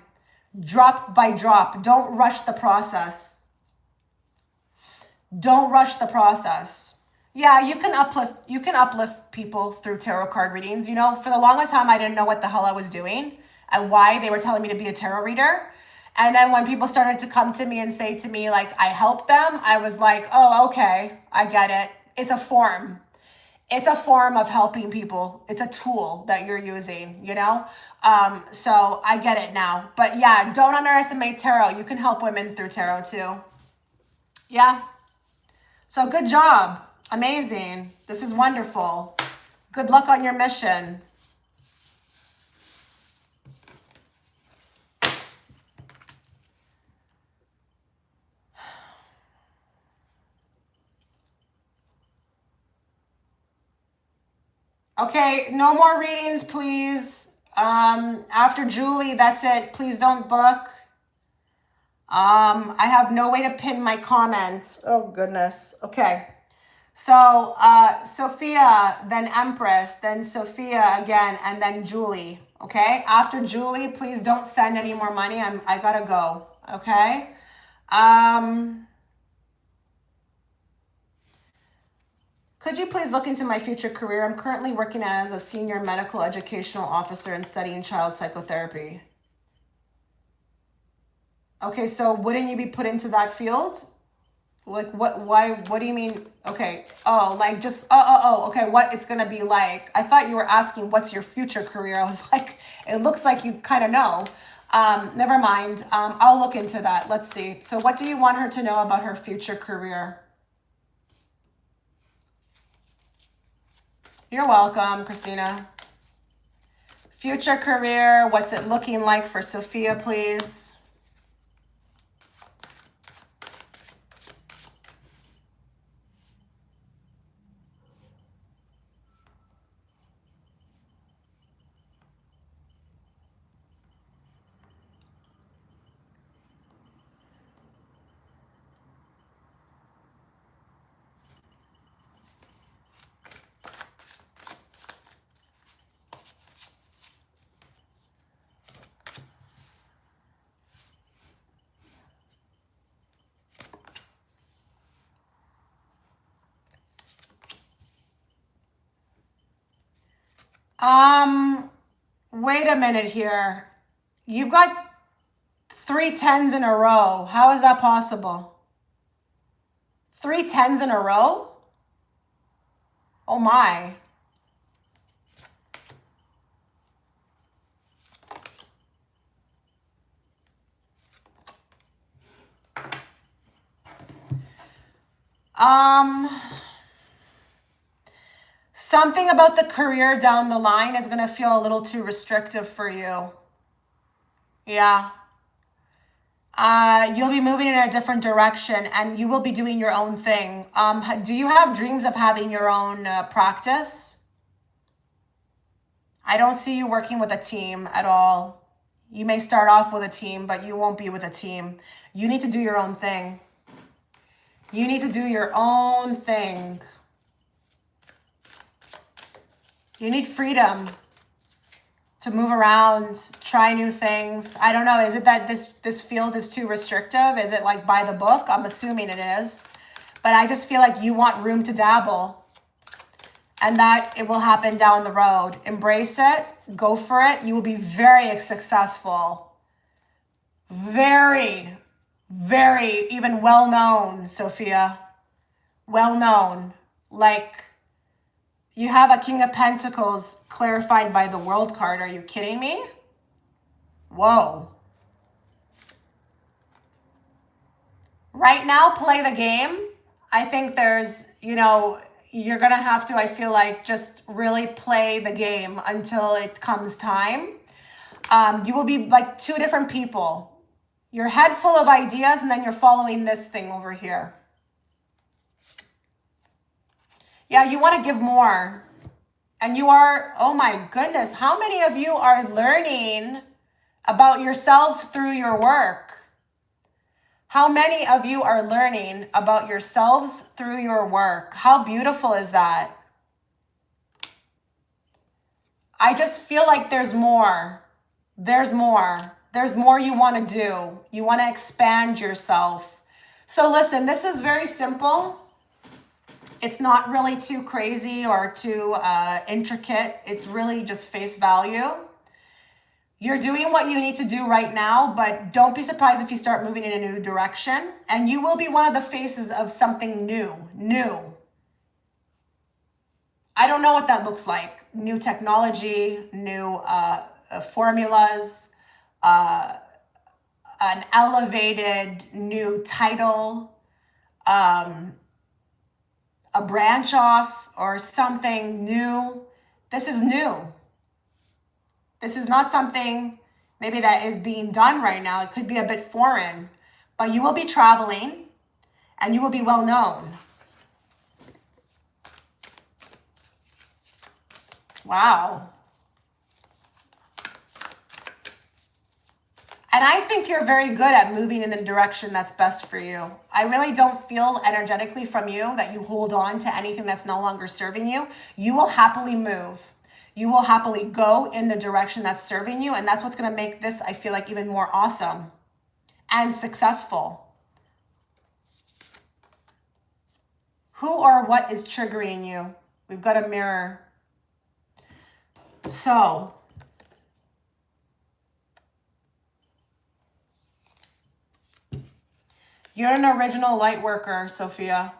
Drop by drop. Don't rush the process. Don't rush the process. Yeah, you can uplift people through tarot card readings. You know, for the longest time, I didn't know what the hell I was doing and why they were telling me to be a tarot reader. And then when people started to come to me and say to me, like, I help them, I was like, oh, okay, I get it. It's a form. It's a form of helping people. It's a tool that you're using, you know? So I get it now. But yeah, don't underestimate tarot. You can help women through tarot too. Yeah. So good job. Amazing. This is wonderful. Good luck on your mission. Okay, no more readings, please. After Julie, that's it. Please don't book. I have no way to pin my comments. Oh, goodness. Okay. So, Sophia, then Empress, then Sophia again, and then Julie. Okay. After Julie, please don't send any more money. I gotta go. Okay. Could you please look into my future career? I'm currently working as a senior medical educational officer and studying child psychotherapy. Okay, so wouldn't you be put into that field? Like what do you mean? Okay. Oh, like just, okay, what it's gonna be like. I thought you were asking what's your future career. I was like, it looks like you kind of know. Never mind. I'll look into that. Let's see. So what do you want her to know about her future career? You're welcome, Christina. Future career, what's it looking like for Sophia, please? Wait a minute here. You've got 3 10s in a row. How is that possible? 3 10s in a row? Oh my. Something about the career down the line is going to feel a little too restrictive for you. Yeah. You'll be moving in a different direction and you will be doing your own thing. Do you have dreams of having your own practice? I don't see you working with a team at all. You may start off with a team, but you won't be with a team. You need to do your own thing. You need to do your own thing. You need freedom to move around, try new things. I don't know. Is it that this field is too restrictive? Is it like by the book? I'm assuming it is. But I just feel like you want room to dabble. And that it will happen down the road. Embrace it. Go for it. You will be very successful. Very, very even well known, Sophia. Well known. Like, you have a King of Pentacles clarified by the World card. Are you kidding me? Whoa. Right now, play the game. I think there's, you know, you're going to have to, I feel like, just really play the game until it comes time. You will be like two different people. Your head full of ideas, and then you're following this thing over here. Yeah, you want to give more. And you are, oh my goodness, how many of you are learning about yourselves through your work? How many of you are learning about yourselves through your work? How beautiful is that? I just feel like there's more. There's more. There's more you want to do. You want to expand yourself. So listen, this is very simple. It's not really too crazy or too intricate. It's really just face value. You're doing what you need to do right now, but don't be surprised if you start moving in a new direction. And you will be one of the faces of something new. I don't know what that looks like. New technology, new formulas, an elevated new title, a branch off or something new. This is new. This is not something maybe that is being done right now. It could be a bit foreign, but you will be traveling and you will be well known. Wow. And I think you're very good at moving in the direction that's best for you. I really don't feel energetically from you that you hold on to anything that's no longer serving you. You will happily move. You will happily go in the direction that's serving you. And that's what's going to make this, I feel like, even more awesome and successful. Who or what is triggering you? We've got a mirror. So, you're an original light worker, Sophia.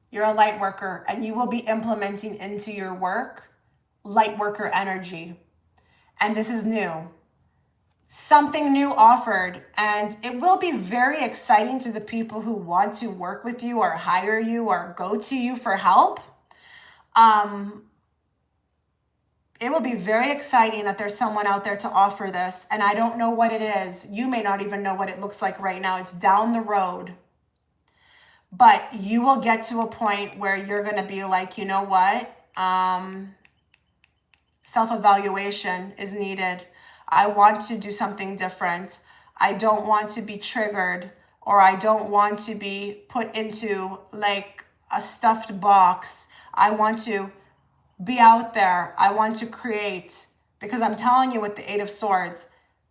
You're a light worker, and you will be implementing into your work light worker energy. And this is new. Something new offered, and it will be very exciting to the people who want to work with you or hire you or go to you for help. It will be very exciting that there's someone out there to offer this, and I don't know what it is. You may not even know what it looks like right now. It's down the road. But you will get to a point where you're going to be like, you know what? Self-evaluation is needed. I want to do something different. I don't want to be triggered, or I don't want to be put into like a stuffed box. I want to be out there. I want to create, because I'm telling you with the Eight of Swords,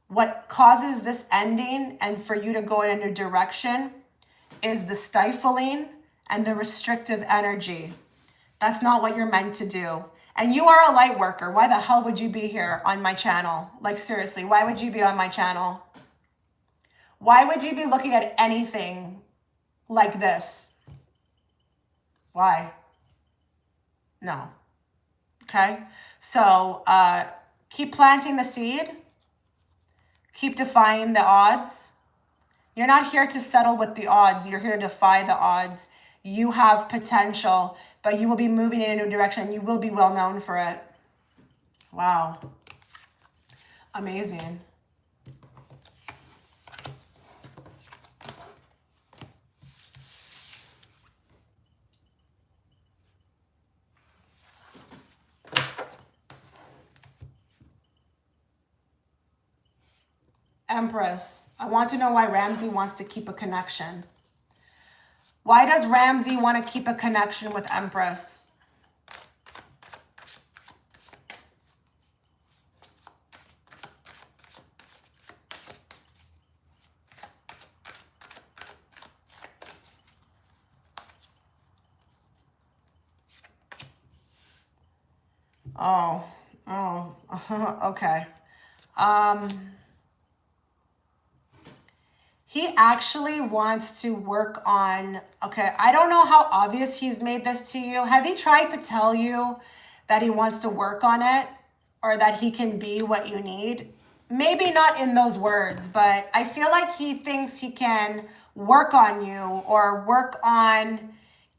what causes this ending and for you to go in a new direction is the stifling and the restrictive energy. That's not what you're meant to do. And you are a light worker. Why the hell would you be here on my channel? Like, seriously, why would you be on my channel? Why would you be looking at anything like this? Why? No. Okay? So keep planting the seed. Keep defying the odds. You're not here to settle with the odds. You're here to defy the odds. You have potential, but you will be moving in a new direction. You will be well known for it. Wow. Amazing. Empress, I want to know why Ramsey wants to keep a connection. Why does Ramsey want to keep a connection with Empress? Oh, okay. He actually wants to work on, okay, I don't know how obvious he's made this to you. Has he tried to tell you that he wants to work on it or that he can be what you need? Maybe not in those words, but I feel like he thinks he can work on you or work on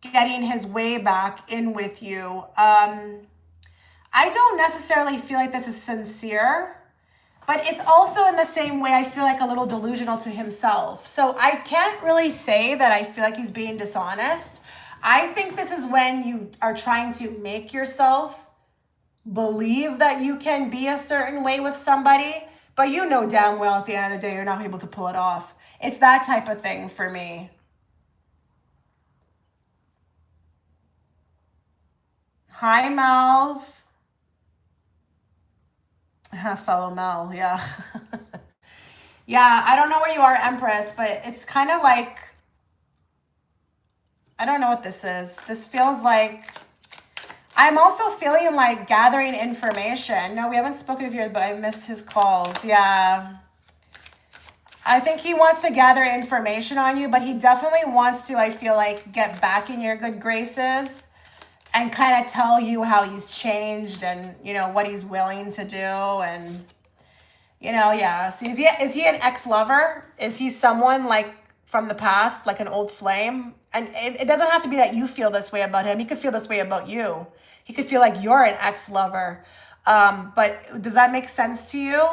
getting his way back in with you. I don't necessarily feel like this is sincere. But it's also in the same way, I feel like a little delusional to himself. So I can't really say that I feel like he's being dishonest. I think this is when you are trying to make yourself believe that you can be a certain way with somebody, but you know damn well at the end of the day, you're not able to pull it off. It's that type of thing for me. Hi, Malv. Fellow Mel, yeah. Yeah, I don't know where you are, Empress, but it's kind of like, I don't know what this is. This feels like, I'm also feeling like gathering information. No, we haven't spoken of yours, but I missed his calls. Yeah. I think he wants to gather information on you, but he definitely wants to, I feel like, get back in your good graces and kind of tell you how he's changed and, you know, what he's willing to do. And, you know, yeah. So is he an ex-lover? Is he someone like from the past, like an old flame? And it doesn't have to be that you feel this way about him. He could feel this way about you. He could feel like you're an ex-lover. But does that make sense to you?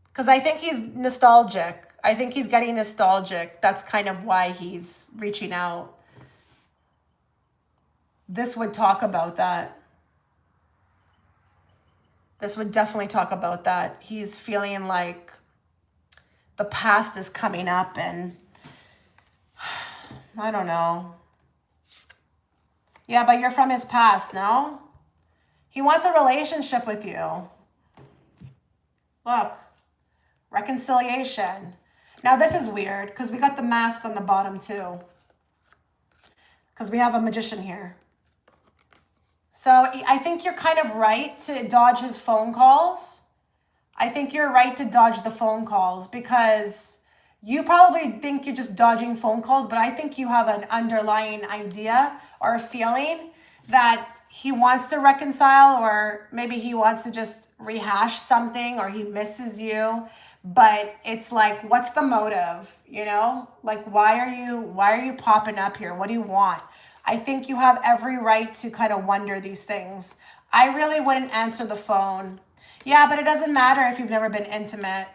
Because I think he's nostalgic. I think he's getting nostalgic. That's kind of why he's reaching out. This would talk about that. This would definitely talk about that. He's feeling like the past is coming up and I don't know. Yeah, but you're from his past, no? He wants a relationship with you. Look, reconciliation. Now this is weird because we got the mask on the bottom too. Because we have a magician here. So I think you're kind of right to dodge his phone calls. I think you're right to dodge the phone calls because you probably think you're just dodging phone calls, but I think you have an underlying idea or a feeling that he wants to reconcile, or maybe he wants to just rehash something, or he misses you. But it's like, what's the motive? You know, like, why are you popping up here? What do you want? I think you have every right to kind of wonder these things. I really wouldn't answer the phone. Yeah, but it doesn't matter if you've never been intimate.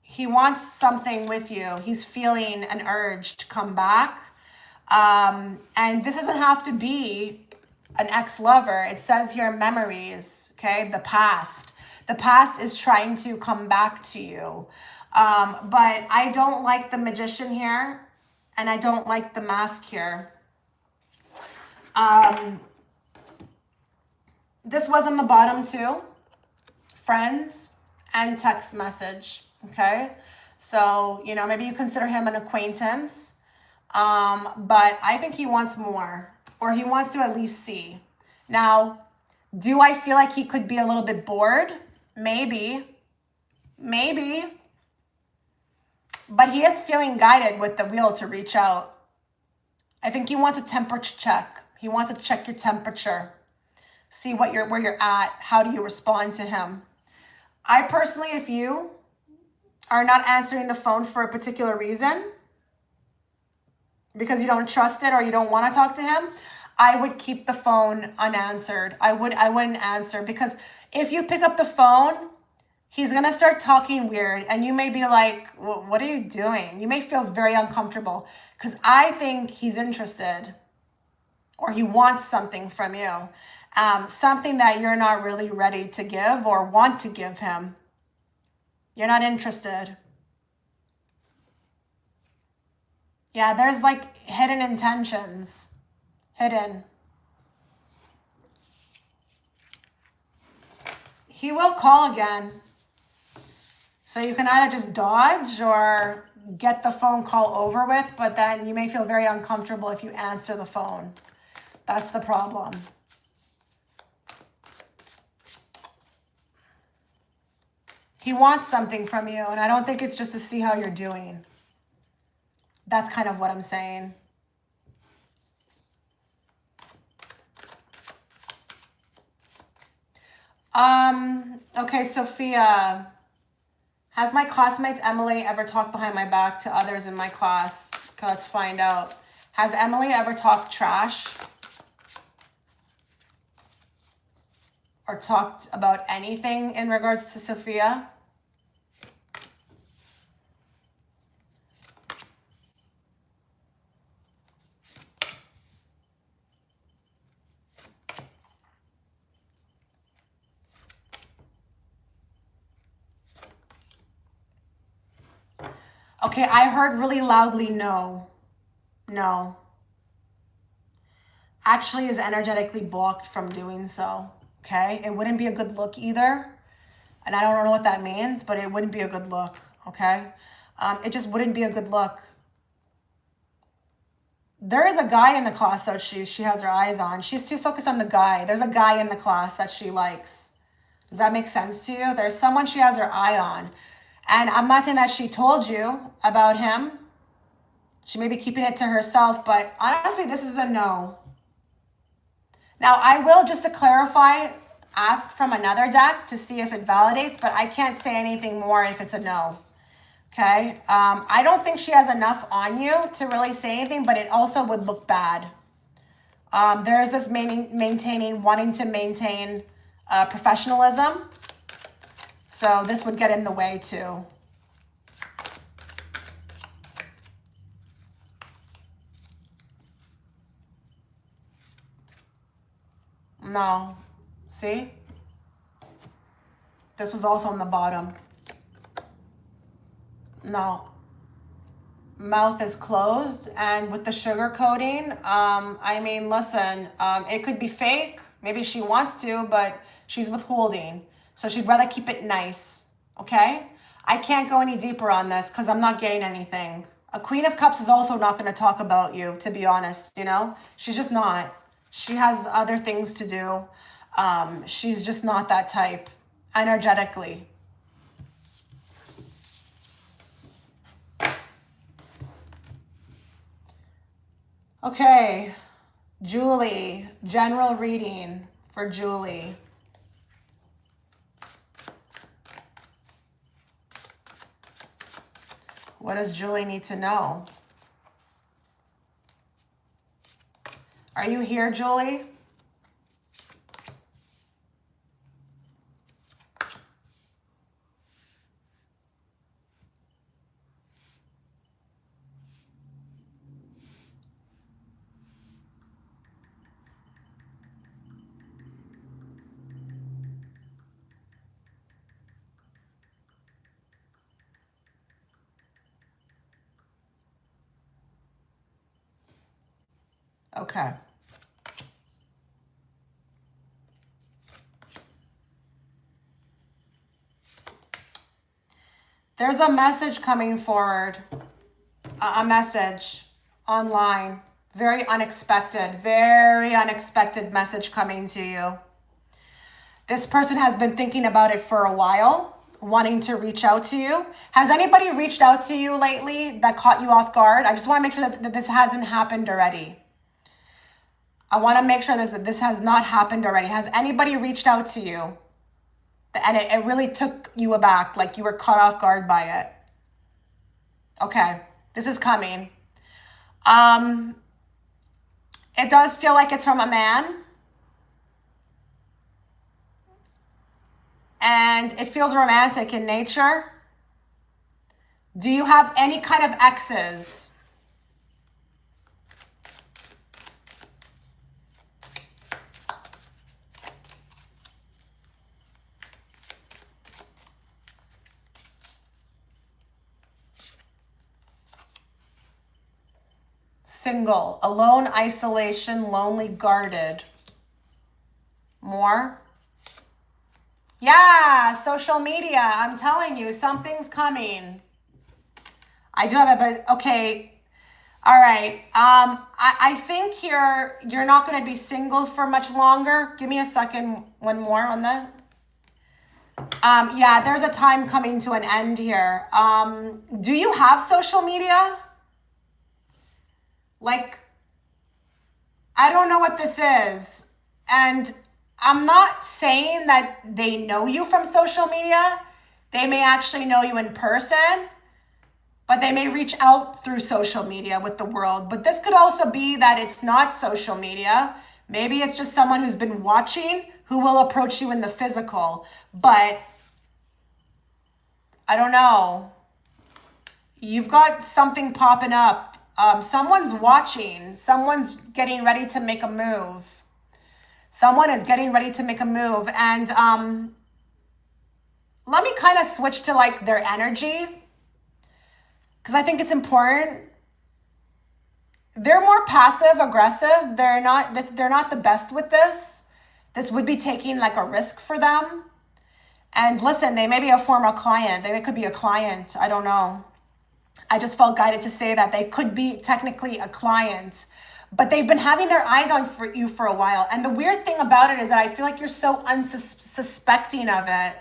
He wants something with you. He's feeling an urge to come back. And this doesn't have to be an ex-lover. It says here memories, okay? The past. The past is trying to come back to you. But I don't like the magician here, and I don't like the mask here. This was on the bottom too. Friends and text message, okay? So, you know, maybe you consider him an acquaintance, but I think he wants more, or he wants to at least see. Now, do I feel like he could be a little bit bored? Maybe. But he is feeling guided with the wheel to reach out. I think he wants a temperature check. He wants to check your temperature. See where you're at. How do you respond to him? I personally, if you are not answering the phone for a particular reason, because you don't trust it or you don't want to talk to him, I would keep the phone unanswered. I wouldn't answer, because if you pick up the phone, he's going to start talking weird and you may be like, well, what are you doing? You may feel very uncomfortable, because I think he's interested or he wants something from you. Something that you're not really ready to give or want to give him. You're not interested. Yeah, there's like hidden intentions. Hidden. He will call again. So you can either just dodge or get the phone call over with, but then you may feel very uncomfortable if you answer the phone. That's the problem. He wants something from you, and I don't think it's just to see how you're doing. That's kind of what I'm saying. Okay, Sophia. Has my classmates Emily ever talked behind my back to others in my class? Okay, let's find out. Has Emily ever talked trash? Or talked about anything in regards to Sophia? Okay, I heard really loudly no. No. Actually is energetically blocked from doing so. Okay, it wouldn't be a good look either. And I don't know what that means, but it wouldn't be a good look. Okay, it just wouldn't be a good look. There is a guy in the class that she has her eyes on. She's too focused on the guy. There's a guy in the class that she likes. Does that make sense to you? There's someone she has her eye on. And I'm not saying that she told you about him. She may be keeping it to herself, but honestly, this is a no. Now, I will, just to clarify, ask from another deck to see if it validates, but I can't say anything more if it's a no. Okay? I don't think she has enough on you to really say anything, but it also would look bad. There's this wanting to maintain professionalism. So this would get in the way too. No. See? This was also on the bottom. No. Mouth is closed, and with the sugar coating, I mean, listen, it could be fake. Maybe she wants to, but she's withholding. So she'd rather keep it nice, okay? I can't go any deeper on this because I'm not getting anything. A Queen of Cups is also not going to talk about you, to be honest, you know? She's just not. She has other things to do. She's just not that type, energetically. Okay, Julie, general reading for Julie. What does Julie need to know? Are you here, Julie? Okay. There's a message coming forward, a message online, very unexpected message coming to you. This person has been thinking about it for a while, wanting to reach out to you. Has anybody reached out to you lately that caught you off guard? I just want to make sure that this hasn't happened already. I want to make sure that this has not happened already. Has anybody reached out to you? And it really took you aback, like you were caught off guard by it. Okay, this is coming. It does feel like it's from a man. And it feels romantic in nature. Do you have any kind of exes? Single, alone, isolation, lonely, guarded. More? Yeah, social media. I'm telling you, something's coming. I do have it, but okay. All right. I think here you're not going to be single for much longer. Give me a second. One more on that. Yeah, there's a time coming to an end here. Do you have social media? Like, I don't know what this is. And I'm not saying that they know you from social media. They may actually know you in person, but they may reach out through social media with the world. But this could also be that it's not social media. Maybe it's just someone who's been watching who will approach you in the physical. But I don't know. You've got something popping up. Someone's watching. Someone's getting ready to make a move. Someone is getting ready to make a move. And let me kind of switch to like their energy, because I think it's important. They're more passive aggressive. They're not the best with this. This would be taking like a risk for them. And listen, they may be a former client. They could be a client. I don't know. I just felt guided to say that they could be technically a client, but they've been having their eyes on you for a while. And the weird thing about it is that I feel like you're so unsuspecting of it.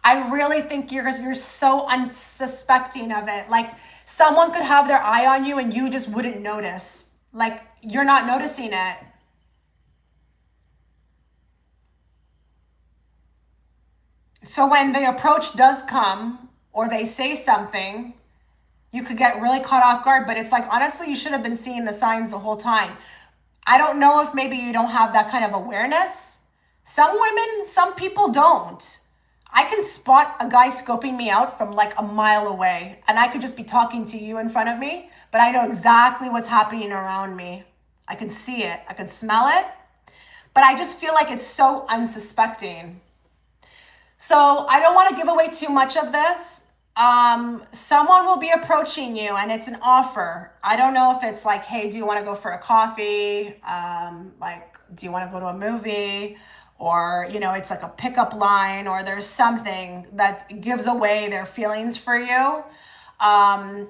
I really think you're so unsuspecting of it. Like someone could have their eye on you and you just wouldn't notice. Like you're not noticing it. So when the approach does come or they say something, you could get really caught off guard, but it's like, honestly, you should have been seeing the signs the whole time. I don't know if maybe you don't have that kind of awareness. Some women, some people don't. I can spot a guy scoping me out from like a mile away, and I could just be talking to you in front of me, but I know exactly what's happening around me. I can see it, I can smell it, but I just feel like it's so unsuspecting. So I don't want to give away too much of this. Someone will be approaching you and it's an offer. I don't know if it's like, hey, do you want to go for a coffee? Like, do you want to go to a movie? Or, you know, it's like a pickup line, or there's something that gives away their feelings for you. I'm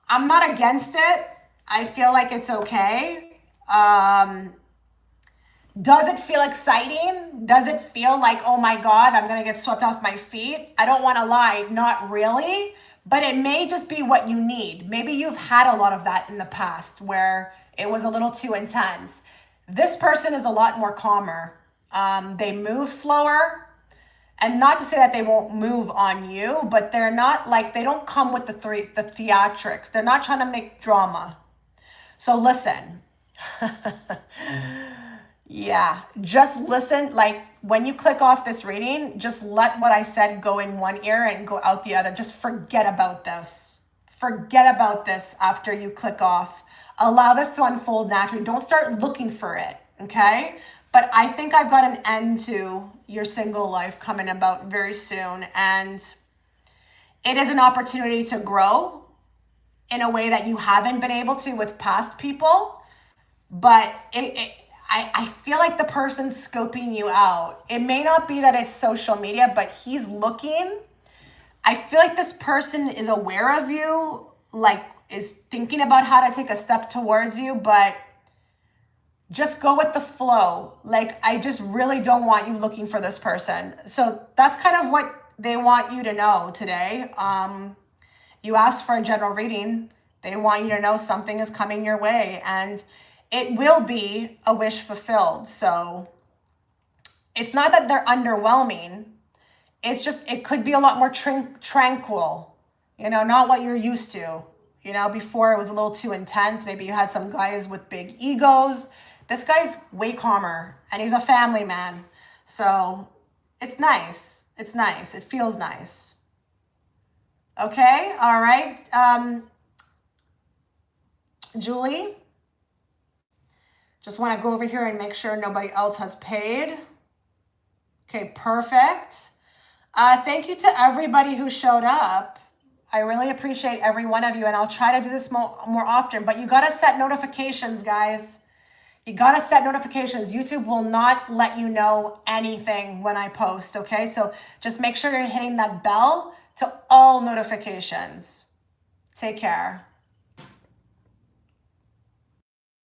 not against it. I feel like it's okay. Does it feel exciting? Does it feel like, oh my God, I'm going to get swept off my feet? I don't want to lie, not really, but it may just be what you need. Maybe you've had a lot of that in the past where it was a little too intense. This person is a lot more calmer. They move slower, and not to say that they won't move on you, but they're not like, they don't come with the theatrics. They're not trying to make drama. So listen. Yeah, just listen. Like when you click off this reading, just let what I said go in one ear and go out the other. Just forget about this. Forget about this after you click off. Allow this to unfold naturally. Don't start looking for it, okay? But I think I've got an end to your single life coming about very soon. And it is an opportunity to grow in a way that you haven't been able to with past people. But I feel like the person's scoping you out. It may not be that it's social media, but he's looking. I feel like this person is aware of you, like is thinking about how to take a step towards you, but just go with the flow. Like, I just really don't want you looking for this person. So that's kind of what they want you to know today. You asked for a general reading. They want you to know something is coming your way, and it will be a wish fulfilled. So it's not that they're underwhelming. it's just, it could be a lot more tranquil, you know, not what you're used to. You know, before it was a little too intense. Maybe you had some guys with big egos. This guy's way calmer, and he's a family man. So it's nice. It's nice. It feels nice. Okay. All right. Julie, just want to go over here and make sure nobody else has paid. Okay, perfect. Thank you to everybody who showed up. I really appreciate every one of you, and I'll try to do this more often, but you got to set notifications, guys. You got to set notifications. YouTube will not let you know anything when I post, okay? So just make sure you're hitting that bell to all notifications. Take care.